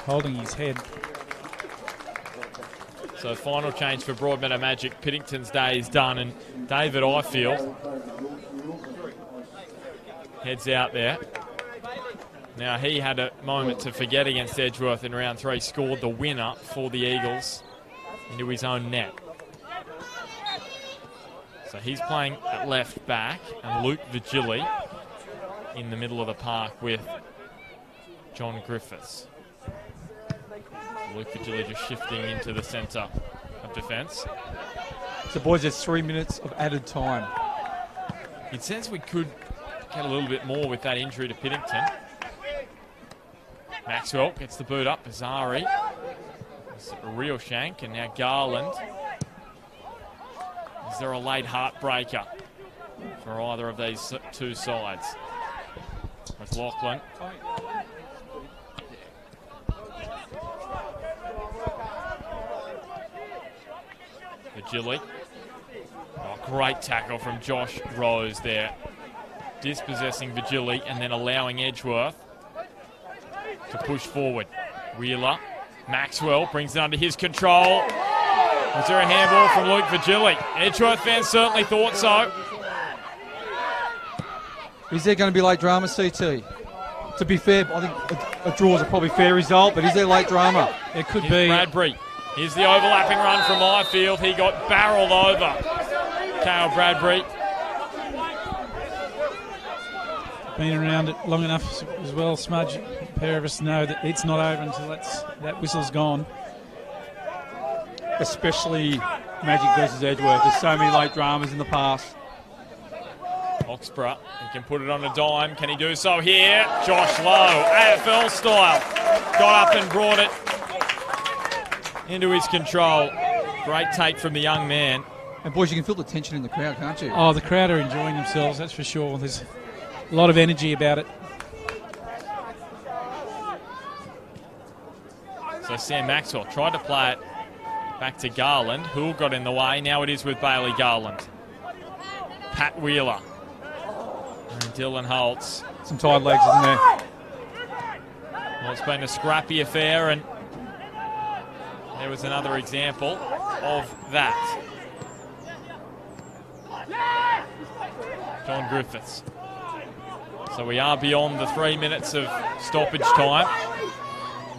Holding his head. So final change for Broadmeadow Magic. Piddington's day is done, and David Ifield heads out there. Now he had a moment to forget against Edgeworth in round 3, scored the winner for the Eagles into his own net. So he's playing at left back, and Luke Vigili in the middle of the park with John Griffiths. Luke Vigili just shifting into the centre of defence. So boys, there's 3 minutes of added time. It says we could get a little bit more with that injury to Piddington. Maxwell gets the boot up. Bazari. It's a real shank, and now Garland. Is there a late heartbreaker for either of these two sides? McLaughlin. Vigili. Oh, great tackle from Josh Rose there. Dispossessing Vigili and then allowing Edgeworth to push forward. Wheeler. Maxwell brings it under his control. Was there a handball from Luke Vigili? Edgeworth fans certainly thought so. Is there going to be late drama, CT? To be fair, I think a draw is a probably fair result, but is there late drama? It could Here's be. Bradbury. Here's the overlapping run from Ifield. He got barreled over. Kale Bradbury. Been around it long enough as well, Smudge. A pair of us know that it's not over until that whistle's gone. Especially Magic versus Edgeworth. There's so many late dramas in the past. Oxborough, he can put it on a dime. Can he do so here? Josh Lowe, AFL style. Got up and brought it into his control. Great take from the young man. And boys, you can feel the tension in the crowd, can't you? Oh, the crowd are enjoying themselves, that's for sure. There's a lot of energy about it. So Sam Maxwell tried to play it back to Garland. Hoole got in the way. Now it is with Bailey Garland. Pat Wheeler. And Dylan Holtz. Some tired legs, isn't there? Well, it's been a scrappy affair, and there was another example of that. John Griffiths. So we are beyond the 3 minutes of stoppage time.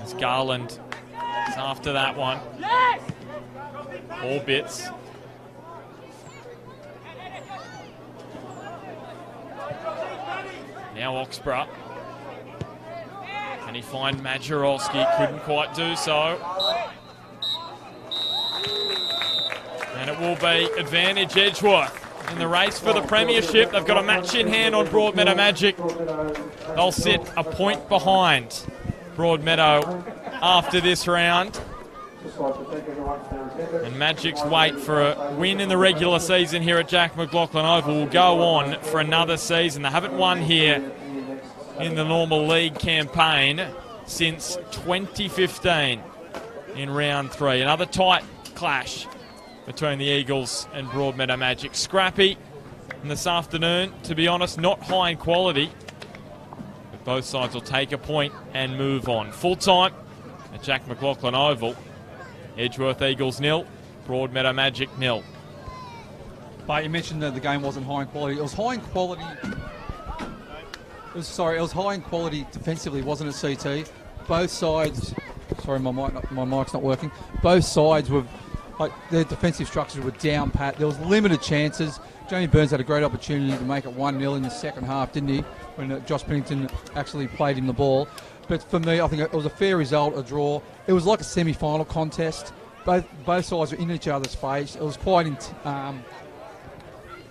As Garland is after that one. All bits. Now Oxborough. Can he find Majorowski? Couldn't quite do so. And it will be advantage Edgeworth in the race for the premiership. They've got a match in hand on Broadmeadow Magic. They'll sit a point behind Broadmeadow after this round. And Magic's wait for a win in the regular season here at Jack McLaughlin Oval will go on for another season. They haven't won here in the normal league campaign since 2015 in round 3. Another tight clash between the Eagles and Broadmeadow Magic. Scrappy and this afternoon, to be honest, not high in quality. But both sides will take a point and move on. Full time at Jack McLaughlin Oval. Edgeworth Eagles 0, Broadmeadow Magic 0. But you mentioned that the game wasn't high in quality. It was high in quality. It was high in quality defensively, wasn't it, CT? Both sides. Sorry, my mic's not working. Both sides were, like, their defensive structures were down pat. There was limited chances. Jamie Burns had a great opportunity to make it 1-0 in the second half, didn't he? When Josh Pennington actually played him the ball. But for me, I think it was a fair result, a draw. It was like a semi-final contest. Both sides were in each other's face. It was quite,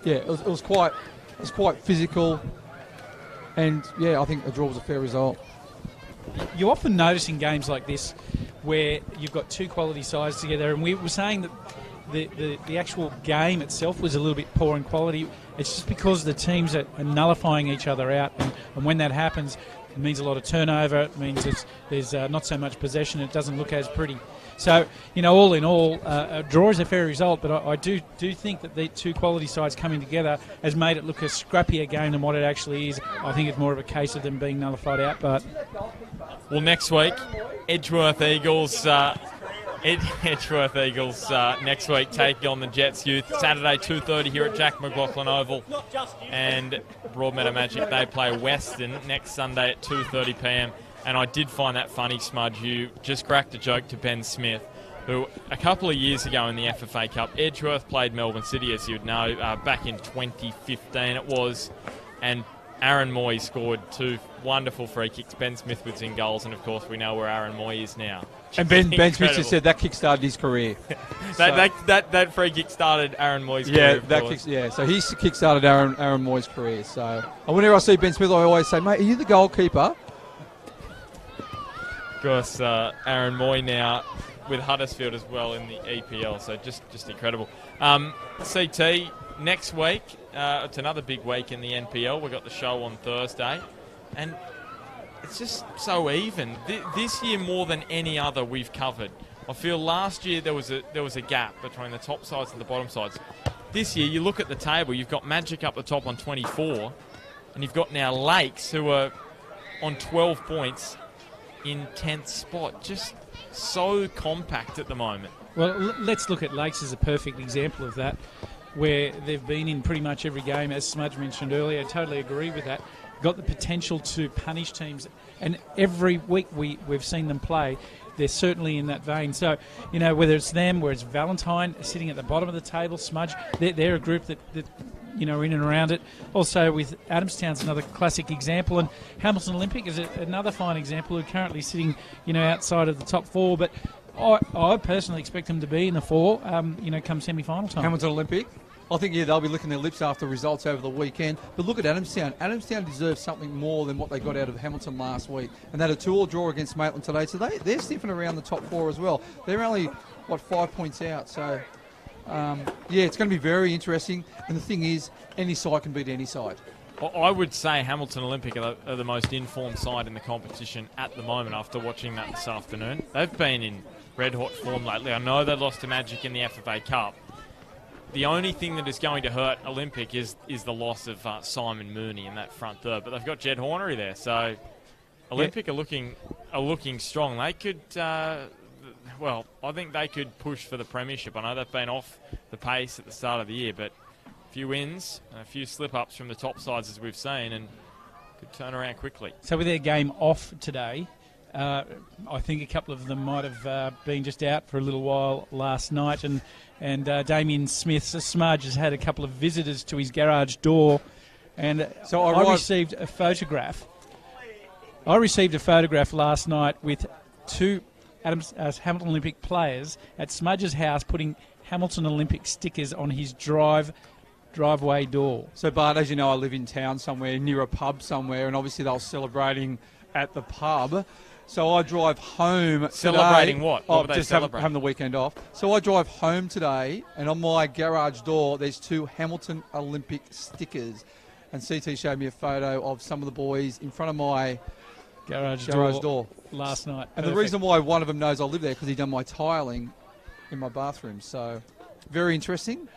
it was quite physical. And yeah, I think a draw was a fair result. You often notice in games like this where you've got two quality sides together, and we were saying that the actual game itself was a little bit poor in quality. It's just because the teams are nullifying each other out, and when that happens, it means a lot of turnover. It means there's not so much possession. It doesn't look as pretty. So, all in all, a draw is a fair result, but I do think that the two quality sides coming together has made it look a scrappier game than what it actually is. I think it's more of a case of them being nullified out. But well, next week, Edgeworth Eagles. Edgeworth Eagles next week taking on the Jets Youth. Saturday 2:30 here at Jack McLaughlin Oval. And Broadmeadow Magic, they play Western next Sunday at 2:30 p.m. And I did find that funny, Smudge. You just cracked a joke to Ben Smith, who a couple of years ago in the FFA Cup, Edgeworth played Melbourne City, as you'd know, back in 2015 it was. And Aaron Moy scored 2 wonderful free kicks. Ben Smith was in goals, and of course we know where Aaron Moy is now. And Ben Smith just said that kick-started his career. that free kick started Aaron Moy's career. So he kick-started Aaron Moy's career. So whenever I see Ben Smith, I always say, mate, are you the goalkeeper? Of course, Aaron Moy now with Huddersfield as well in the EPL, so just incredible. CT, next week, it's another big week in the NPL. We've got the show on Thursday, and it's just so even. This year, more than any other we've covered. I feel last year there was a gap between the top sides and the bottom sides. This year, you look at the table, you've got Magic up the top on 24, and you've got now Lakes, who are on 12 points in 10th spot. Just so compact at the moment. Well, let's look at Lakes as a perfect example of that, where they've been in pretty much every game, as Smudge mentioned earlier. I totally agree with that. Got the potential to punish teams, and every week we've seen them play, they're certainly in that vein. So, whether it's them, whether it's Valentine sitting at the bottom of the table, Smudge, they're a group that in and around it. Also with Adamstown's another classic example, and Hamilton Olympic is another fine example, who are currently sitting, outside of the top 4, but I personally expect them to be in the 4, come semi-final time. Hamilton Olympic. I think, they'll be licking their lips after results over the weekend. But look at Adamstown. Adamstown deserves something more than what they got out of Hamilton last week. And they had a 2-2 draw against Maitland today. So they're sniffing around the top 4 as well. They're only, 5 points out. So, it's going to be very interesting. And the thing is, any side can beat any side. I would say Hamilton Olympic are the most informed side in the competition at the moment after watching that this afternoon. They've been in red-hot form lately. I know they lost to Magic in the FFA Cup. The only thing that is going to hurt Olympic is the loss of Simon Mooney in that front third. But they've got Jed Hornery there. So Olympic are looking strong. They could... I think they could push for the premiership. I know they've been off the pace at the start of the year, but a few wins, a few slip-ups from the top sides as we've seen, and could turn around quickly. So with their game off today, I think a couple of them might have been just out for a little while last night, and Damien Smith's Smudge has had a couple of visitors to his garage door, and so I received a photograph. I received a photograph last night with 2 Hamilton Olympic players at Smudge's house putting Hamilton Olympic stickers on his driveway door. So, Bart, as you know, I live in town somewhere, near a pub somewhere, and obviously they were celebrating at the pub. So I drive home Celebrating today. what? Oh, What were they just having celebrating? the weekend off. So I drive home today, and on my garage door, there's 2 Hamilton Olympic stickers. And CT showed me a photo of some of the boys in front of my Garage door. last night. And the reason why one of them knows I live there because he done my tiling in my bathroom. So very interesting.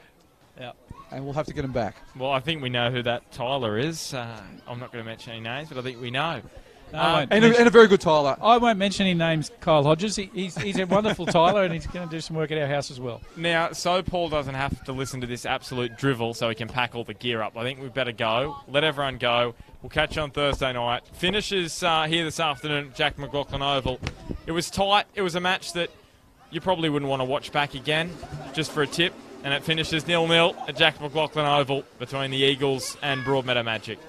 Yeah. And we'll have to get him back. Well, I think we know who that Tyler is. I'm not going to mention any names, but I think we know. And a very good tiler. I won't mention any names, Kyle Hodges. He's a wonderful tiler, and he's going to do some work at our house as well. Now, so Paul doesn't have to listen to this absolute drivel so he can pack all the gear up. I think we better go. Let everyone go. We'll catch you on Thursday night. Finishes here this afternoon at Jack McLaughlin Oval. It was tight. It was a match that you probably wouldn't want to watch back again, just for a tip. And it finishes 0-0 at Jack McLaughlin Oval between the Eagles and Broadmeadow Magic.